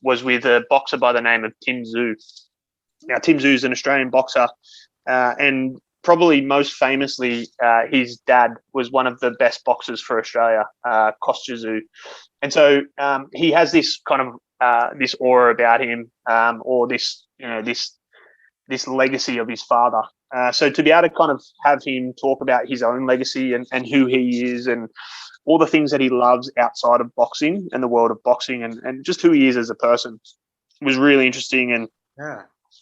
B: was with a boxer by the name of Tim Tszyu. Now, Tim Tszyu is an Australian boxer, and probably most famously, his dad was one of the best boxers for Australia, Kostya Tszyu. And so he has this kind of this aura about him, or this legacy of his father. So to be able to kind of have him talk about his own legacy and who he is and all the things that he loves outside of boxing and the world of boxing and just who he is as a person was really interesting. And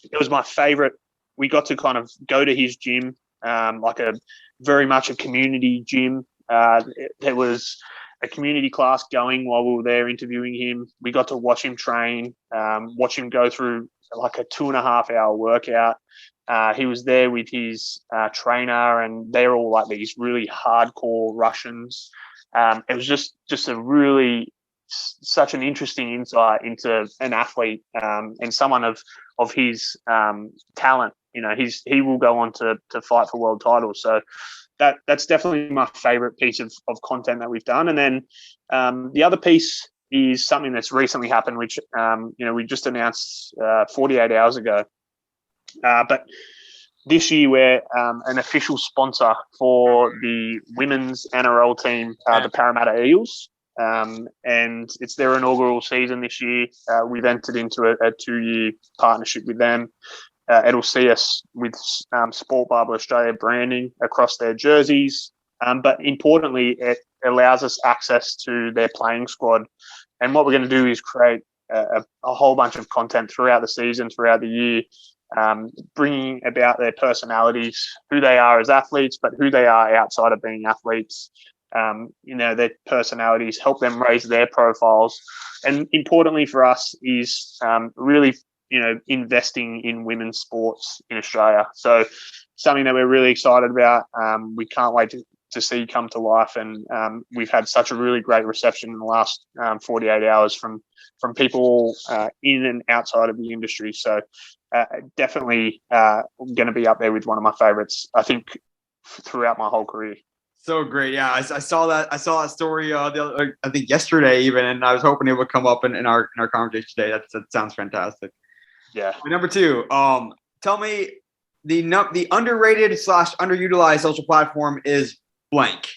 B: it was my favorite. We got to kind of go to his gym, like very much a community gym. There was a community class going while we were there interviewing him. We got to watch him train, watch him go through like a 2.5-hour workout. He was there with his trainer, and they're all like these really hardcore Russians. It was just such an interesting insight into an athlete and someone of his talent. He will go on to fight for world titles. So that's definitely my favorite piece of content that we've done. And then the other piece is something that's recently happened, which we just announced 48 hours ago. But this year we're an official sponsor for the women's NRL team, the Parramatta Eels. And it's their inaugural season this year. We've entered into a 2-year partnership with them. It'll see us with Sport Bible Australia branding across their jerseys. But importantly, it allows us access to their playing squad. And what we're going to do is create a whole bunch of content throughout the season, throughout the year, bringing about their personalities, who they are as athletes, but who they are outside of being athletes. Their personalities, help them raise their profiles. And importantly for us is really investing in women's sports in Australia. So something that we're really excited about. We can't wait to see come to life. And we've had such a really great reception in the last 48 hours from people in and outside of the industry. So definitely going to be up there with one of my favorites, I think, throughout my whole career.
A: So great. Yeah, I saw that story I think yesterday even, and I was hoping it would come up in our conversation today. That sounds fantastic.
B: Yeah.
A: Number two, tell me the underrated / underutilized social platform is blank.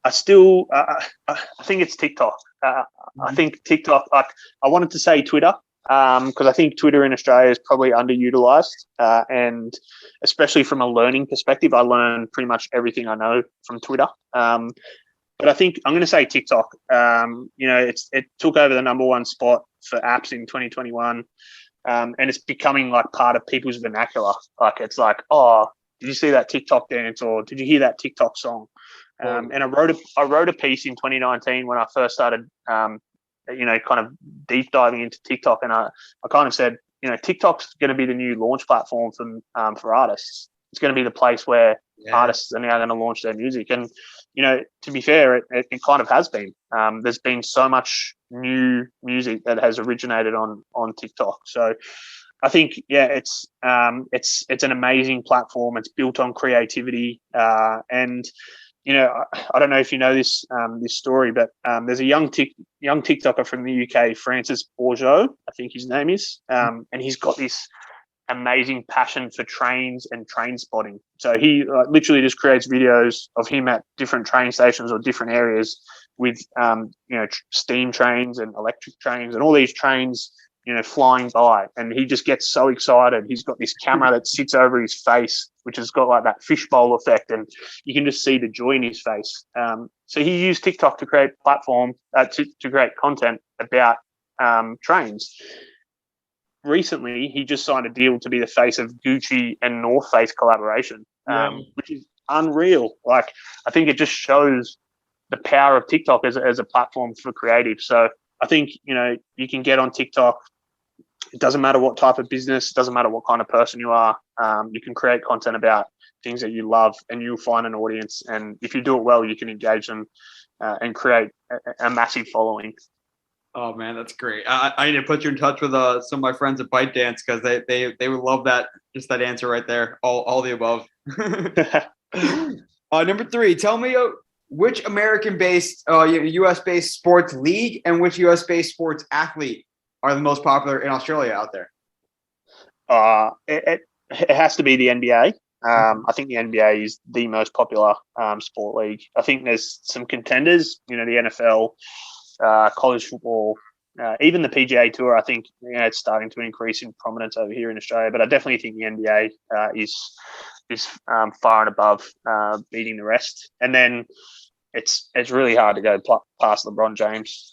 B: I think it's TikTok. I think TikTok. I wanted to say Twitter because I think Twitter in Australia is probably underutilized, and especially from a learning perspective, I learn pretty much everything I know from Twitter. But I think I'm going to say TikTok. It took over the number one spot for apps in 2021. and it's becoming like part of people's vernacular. Like it's like, oh, did you see that TikTok dance, or did you hear that TikTok song? And I wrote a piece in 2019 when I first started, kind of deep diving into TikTok, and I kind of said, TikTok's going to be the new launch platform for artists. It's going to be the place where artists are now going to launch their music. And, to be fair, it kind of has been. There's been so much new music that has originated on TikTok. So I think, it's an amazing platform. It's built on creativity. And, I don't know if you know this story, but there's a young TikToker from the UK, Francis Bourgeot, I think his name is, and he's got this amazing passion for trains and train spotting. So he literally just creates videos of him at different train stations or different areas with steam trains and electric trains and all these trains flying by, and he just gets so excited. He's got this camera that sits over his face, which has got like that fishbowl effect, and you can just see the joy in his face. So he used TikTok to create to create content about trains. Recently, he just signed a deal to be the face of Gucci and North Face collaboration, which is unreal. Like, I think it just shows the power of TikTok as a platform for creative. So I think, you can get on TikTok. It doesn't matter what type of business, it doesn't matter what kind of person you are. You can create content about things that you love, and you'll find an audience. And if you do it well, you can engage them and create a massive following.
A: Oh man, that's great. I need to put you in touch with some of my friends at ByteDance, because they would love that, just that answer right there. All the above. Number 3, tell me which American-based, U.S.-based sports league and which U.S.-based sports athlete are the most popular in Australia out there?
B: It has to be the NBA. I think the NBA is the most popular sport league. I think there's some contenders, the NFL, college football, even the PGA Tour. I think it's starting to increase in prominence over here in Australia, but I definitely think the NBA is far and above beating the rest. And then it's really hard to go past LeBron James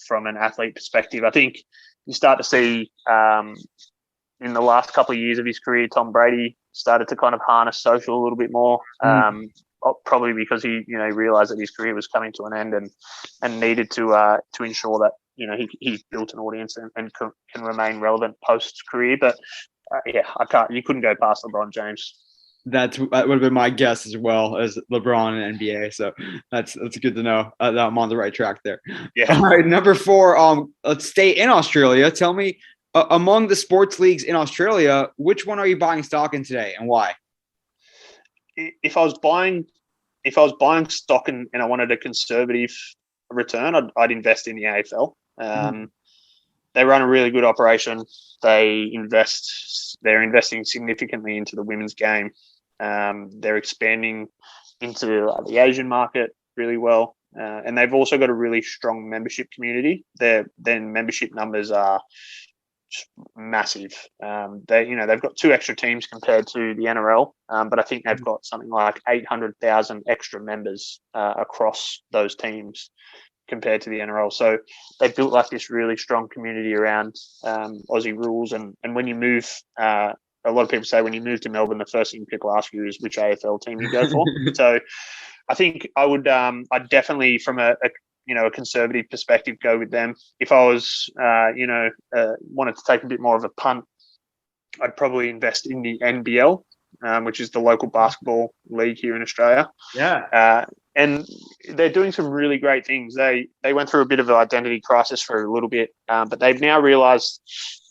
B: from an athlete perspective. I think you start to see in the last couple of years of his career, Tom Brady started to kind of harness social a little bit more. Probably because he, realized that his career was coming to an end and needed to ensure that, he built an audience and can remain relevant post career. But you couldn't go past LeBron James.
A: That would have been my guess as well, as LeBron and NBA. So that's good to know that I'm on the right track there.
B: Yeah.
A: All right, number 4. Let's stay in Australia. Tell me, among the sports leagues in Australia, which one are you buying stock in today, and why?
B: If I was buying stock and I wanted a conservative return, I'd invest in the AFL. They run a really good operation. They're investing significantly into the women's game. They're expanding into the Asian market really well, and they've also got a really strong membership community. Their membership numbers are massive. They've got 2 extra teams compared to the NRL, but I think they've got something like 800,000 extra members across those teams compared to the NRL. So they've built like this really strong community around Aussie rules. And when you move, a lot of people say when you move to Melbourne, the first thing people ask you is which AFL team you go for. So I think I'd definitely, from a conservative perspective, go with them. If I was, wanted to take a bit more of a punt, I'd probably invest in the NBL, which is the local basketball league here in Australia.
A: Yeah.
B: And they're doing some really great things. They went through a bit of an identity crisis for a little bit, but they've now realised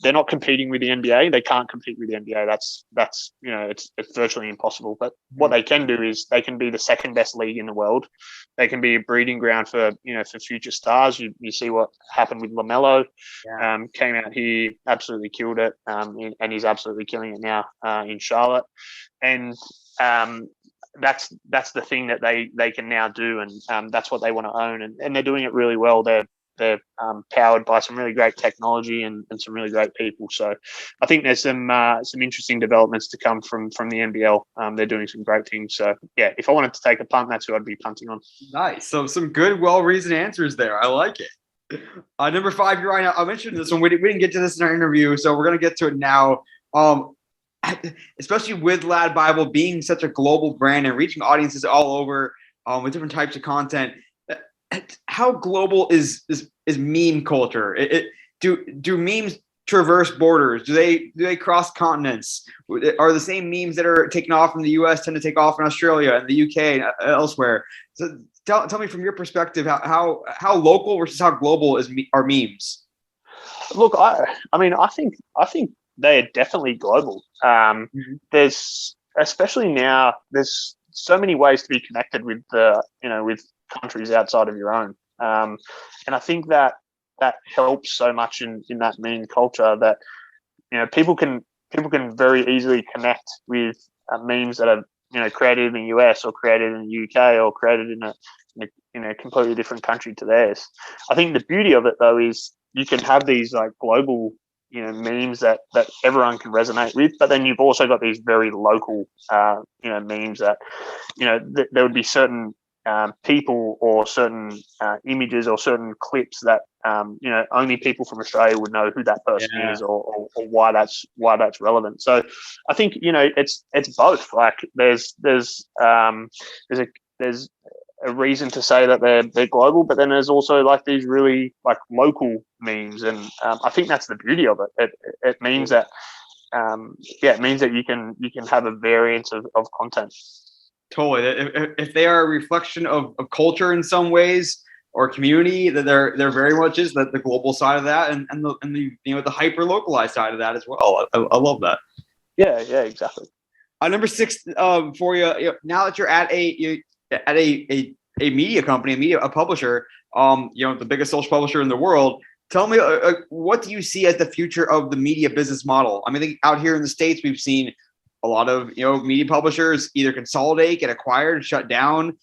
B: they're not competing with the NBA. They can't compete with the NBA. That's it's virtually impossible. But what they can do is they can be the second best league in the world. They can be a breeding ground for future stars. You see what happened with LaMelo. Came out here, absolutely killed it, and he's absolutely killing it now in Charlotte. And that's the thing that they can now do, and that's what they want to own, and they're doing it really well. They're powered by some really great technology and some really great people. So I think there's some interesting developments to come from the NBL. They're doing some great things. So if I wanted to take a punt, that's who I'd be punting on.
A: Nice. So some good, well-reasoned answers there. I like it. Number 5, you're right. I mentioned this one. We didn't get to this in our interview, so we're going to get to it now. Um, especially with LADbible being such a global brand and reaching audiences all over with different types of content. How global is meme culture? Do memes traverse borders? Do they cross continents? Are the same memes that are taken off in the U.S. tend to take off in Australia and the U.K. and elsewhere? So tell me from your perspective how local versus how global are memes?
B: Look, I think they are definitely global. There's especially now there's so many ways to be connected with with countries outside of your own, and I think that helps so much in that meme culture that people can very easily connect with memes that are created in the US or created in the UK or created in a completely different country to theirs. I think the beauty of it though is you can have these like global memes that everyone can resonate with, but then you've also got these very local memes that there would be certain people or certain images or certain clips that only people from Australia would know who that person is or why that's relevant. So I think it's both. Like there's a reason to say that they're global, but then there's also like these really like local memes, and I think that's the beauty of it. It means that it means that you can have a variance of content.
A: Totally. If they are a reflection of culture in some ways or community, that they're very much is the global side of that and the the hyper localized side of that as well. I love that.
B: Yeah, exactly.
A: Number 6 for you, now that you're at a media company, a publisher, the biggest social publisher in the world. Tell me, what do you see as the future of the media business model? I mean, out here in the States, we've seen a lot of media publishers either consolidate, get acquired, shut down,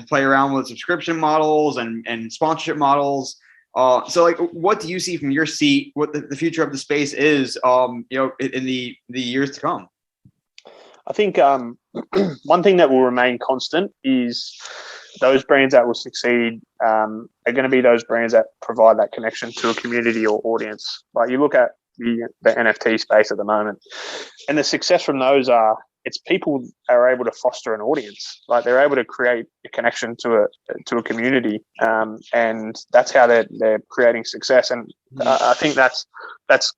A: play around with subscription models and sponsorship models. So, like, what do you see from your seat? What the future of the space is, in the years to come?
B: I think one thing that will remain constant is those brands that will succeed are going to be those brands that provide that connection to a community or audience. Like you look at the NFT space at the moment, and the success from those it's people are able to foster an audience. Like they're able to create a connection to a community, and that's how they're creating success. And I think that's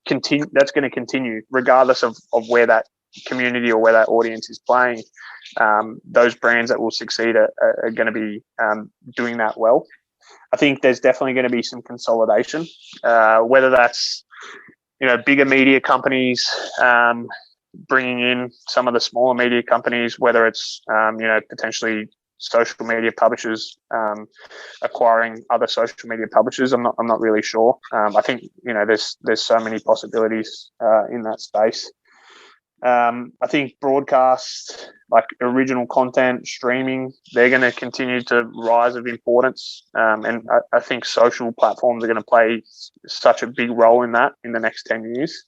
B: going to continue regardless of where that community or where that audience is playing. Those brands that will succeed are going to be doing that well. I think there's definitely going to be some consolidation, whether that's bigger media companies bringing in some of the smaller media companies, whether it's potentially social media publishers acquiring other social media publishers. I'm not really sure. I think there's so many possibilities in that space. I think broadcast, like original content, streaming, they're going to continue to rise of importance. And I think social platforms are going to play such a big role in that in the next 10 years.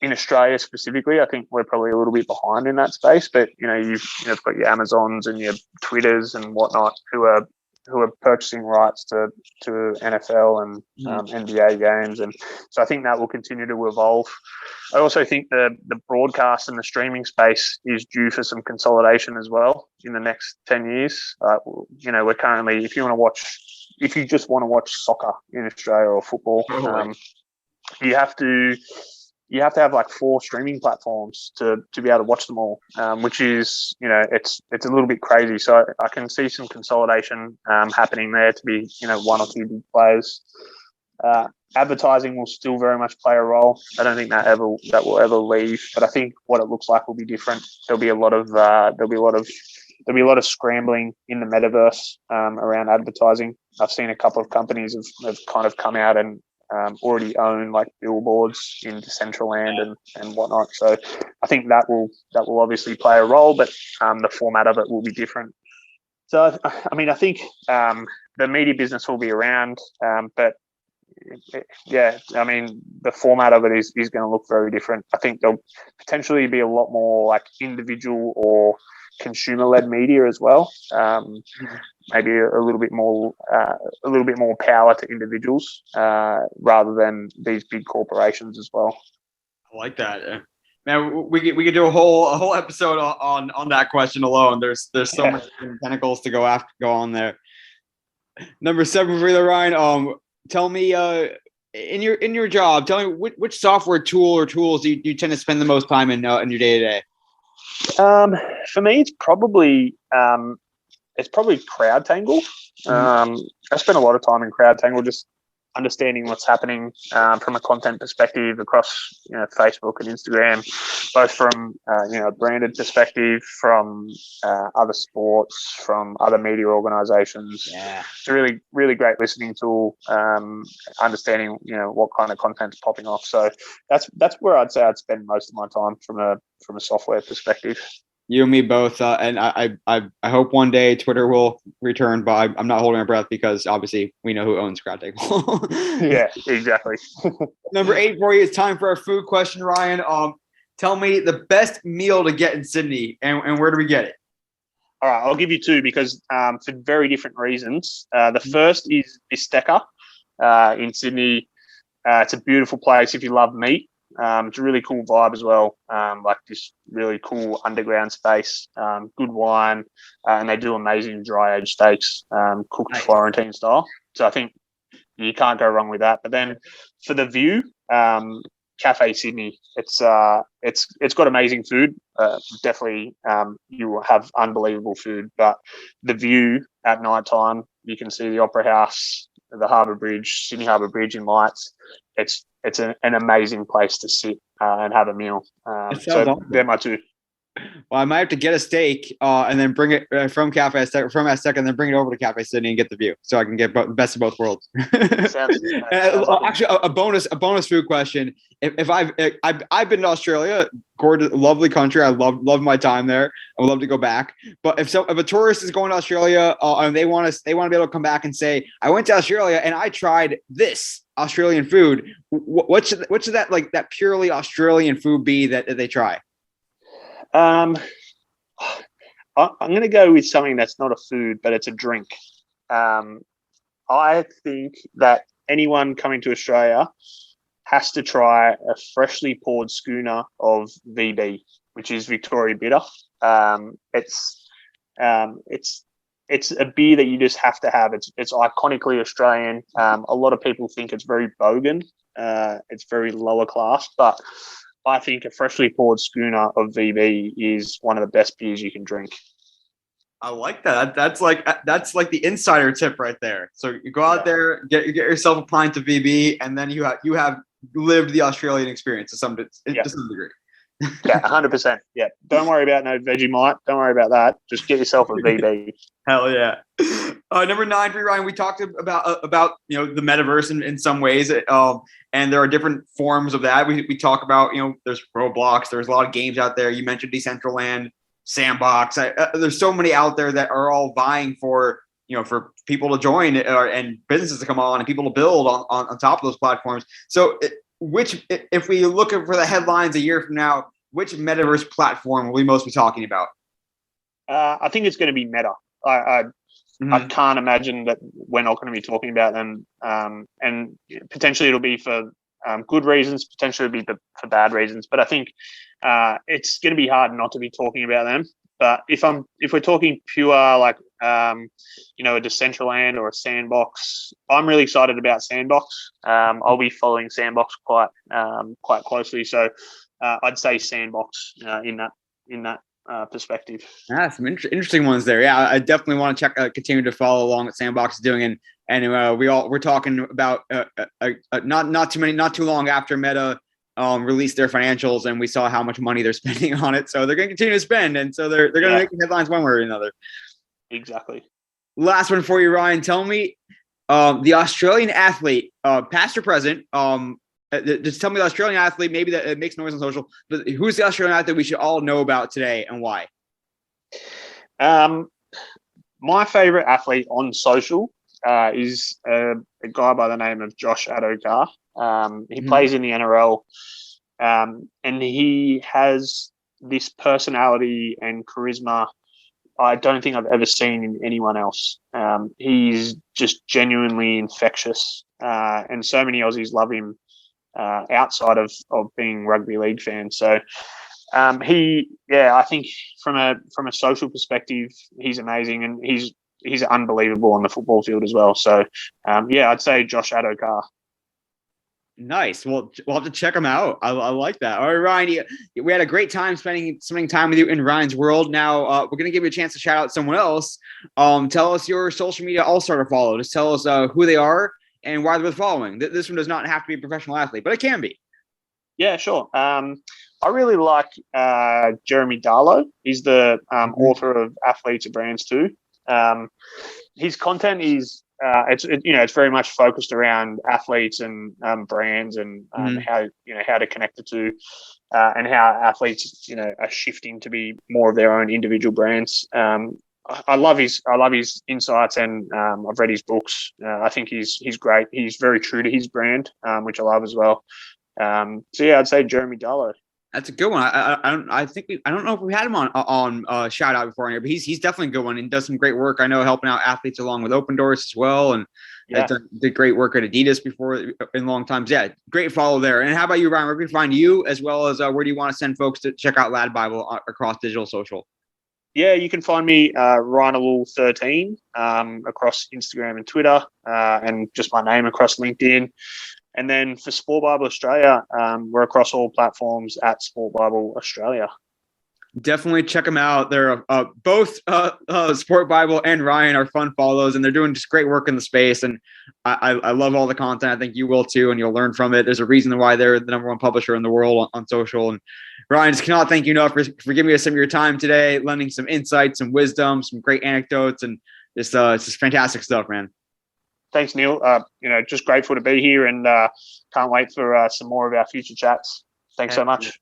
B: In Australia specifically, I think we're probably a little bit behind in that space, but you've got your Amazons and your Twitters and whatnot who are purchasing rights to NFL and NBA games, and so I think that will continue to evolve. I also think the broadcast and the streaming space is due for some consolidation as well in the next 10 years. We're currently, if you just want to watch soccer in Australia or football, you have to have like 4 streaming platforms to be able to watch them all, which is, it's a little bit crazy. So I can see some consolidation happening there to be, 1 or 2 big players. Advertising will still very much play a role. I don't think that will ever leave, but I think what it looks like will be different. There'll be a lot of scrambling in the metaverse around advertising. I've seen a couple of companies have kind of come out and already own like billboards in Decentraland and whatnot. So I think that will obviously play a role, but the format of it will be different. So I mean, I think the media business will be around, but I mean, the format of it is going to look very different. I think there'll potentially be a lot more like individual or consumer-led media as well. maybe a little bit more power to individuals rather than these big corporations as well.
A: I like that. Man, we could do a whole episode on that question alone. There's so many tentacles to go on there. Number 7 for you, Ryan. Tell me, in your job, tell me which software tool or tools do you tend to spend the most time in your day to day?
B: For me, it's probably CrowdTangle. I spend a lot of time in CrowdTangle, just understanding what's happening from a content perspective across Facebook and Instagram, both from a branded perspective, from other sports, from other media organizations.
A: Yeah.
B: It's a really, really great listening tool, understanding what kind of content's popping off. So that's where I'd say I'd spend most of my time from a software perspective.
A: You and me both, and I hope one day Twitter will return, but I'm not holding my breath because obviously we know who owns CrowdTangle.
B: Yeah, exactly.
A: Number 8 for you. It's time for our food question, Ryan. Tell me the best meal to get in Sydney, and where do we get it?
B: All right, I'll give you 2 because for very different reasons. The first is Bistecca in Sydney. It's a beautiful place if you love meat. It's a really cool vibe as well, like this really cool underground space, good wine, and they do amazing dry aged steaks, cooked Florentine style. So I think you can't go wrong with that. But then for the view, Cafe Sydney, it's got amazing food. Definitely, you will have unbelievable food. But the view at night time, you can see the Opera House, the Harbour Bridge, Sydney Harbour Bridge in lights. It's an amazing place to sit and have a meal. So awesome. They're my 2.
A: Well, I might have to get a steak and then bring it from Azteca and then bring it over to Cafe Sydney and get the view, so I can get best of both worlds. Sounds actually, a bonus food question. If I've been to Australia, gorgeous, lovely country. I love my time there. I would love to go back. But if a tourist is going to Australia and they want to be able to come back and say, I went to Australia and I tried this Australian food, what should that, like, that purely Australian food be that they try?
B: I'm going to go with something that's not a food, but it's a drink. I think that anyone coming to Australia has to try a freshly poured schooner of VB, which is Victoria Bitter. It's a beer that you just have to have. It's iconically Australian. A lot of people think it's very bogan. It's very lower class, but I think a freshly poured schooner of VB is one of the best beers you can drink.
A: I like that. That's like the insider tip right there. So you go out there, get yourself a pint of VB, and then you have lived the Australian experience to some degree.
B: Yeah, 100%. Yeah, don't worry about no Vegemite. Don't worry about that. Just get yourself a VB.
A: Hell yeah. Number 9 for you, Ryan. We talked about the metaverse in some ways, and there are different forms of that. We talk about there's Roblox. There's a lot of games out there. You mentioned Decentraland, Sandbox. There's so many out there that are all vying for people to join and businesses to come on and people to build on top of those platforms. So if we look for the headlines a year from now, which metaverse platform will we most be talking about?
B: I think it's going to be Meta. I can't imagine that we're not going to be talking about them. And potentially it'll be for good reasons, potentially it'll be for bad reasons. But I think it's going to be hard not to be talking about them. But if we're talking pure like a Decentraland or a Sandbox, I'm really excited about Sandbox. I'll be following Sandbox quite closely. So I'd say Sandbox in that perspective.
A: Some interesting ones there. Yeah, I definitely want to continue to follow along what Sandbox is doing, and we're talking about not too long after Meta released their financials, and we saw how much money they're spending on it. So they're going to continue to spend, and so they're going to make headlines one way or another.
B: Exactly.
A: Last one for you, Ryan. Tell me the Australian athlete, past or present. Just tell me the Australian athlete, maybe that it makes noise on social, but who's the Australian athlete we should all know about today and why?
B: My favorite athlete on social is a guy by the name of Josh Adokar. He plays in the NRL, and he has this personality and charisma I don't think I've ever seen in anyone else. He's just genuinely infectious, and so many Aussies love him outside of being rugby league fans. So I think from a social perspective, he's amazing, and he's unbelievable on the football field as well. So I'd say Josh Adokar.
A: Nice. Well, we'll have to check them out. I like that. All right, Ryan, we had a great time spending time with you in Ryan's world. Now we're going to give you a chance to shout out someone else. Tell us your social media all-star to follow. Just tell us who they are and why they're worth following. This one does not have to be a professional athlete, but it can be.
B: Yeah, sure. I really like Jeremy Darlow. He's the author of Athletes of Brands too. His content is it's very much focused around athletes and brands and how to connect the two, and how athletes are shifting to be more of their own individual brands. I love his insights, and I've read his books. I think he's great. He's very true to his brand, which I love as well. I'd say Jeremy Darlow.
A: That's a good one. I don't know if we had him on shout out before on here, but he's definitely a good one and does some great work. I know helping out athletes along with Open Doors as well, and did great work at Adidas before in long times. Yeah, great follow there. And how about you, Ryan? Where can we find you, as well as where do you want to send folks to check out LADbible across digital social?
B: Yeah, you can find me Ryan Ellul 13 across Instagram and Twitter, and just my name across LinkedIn. And then for LADbible Australia, we're across all platforms at LADbible Australia.
A: Definitely check them out. They're both LADbible and Ryan are fun follows, and they're doing just great work in the space. And I love all the content. I think you will too, and you'll learn from it. There's a reason why they're the number one publisher in the world on social. And Ryan, just cannot thank you enough for giving us some of your time today, lending some insights, some wisdom, some great anecdotes, and it's just fantastic stuff, man.
B: Thanks, Neil. Just grateful to be here, and can't wait for some more of our future chats. Thanks so much.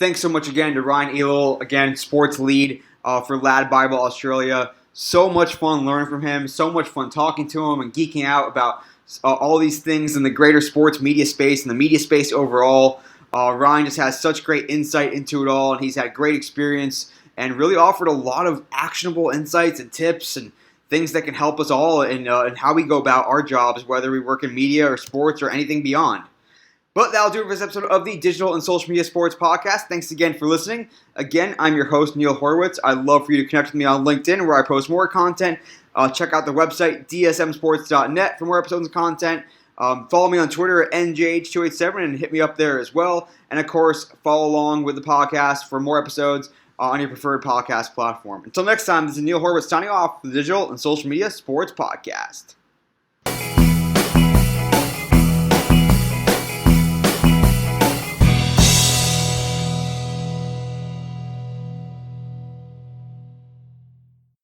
A: Thanks so much again to Ryan Ellul, again, sports lead for LADbible Australia. So much fun learning from him. So much fun talking to him and geeking out about all these things in the greater sports media space and the media space overall. Ryan just has such great insight into it all, and he's had great experience and really offered a lot of actionable insights and tips and things that can help us all in how we go about our jobs, whether we work in media or sports or anything beyond. But that'll do it for this episode of the Digital and Social Media Sports Podcast. Thanks again for listening. Again, I'm your host, Neil Horowitz. I'd love for you to connect with me on LinkedIn, where I post more content. Check out the website, dsmsports.net, for more episodes and content. Follow me on Twitter at njh287 and hit me up there as well. And, of course, follow along with the podcast for more episodes on your preferred podcast platform. Until next time, this is Neil Horowitz signing off for the Digital and Social Media Sports Podcast.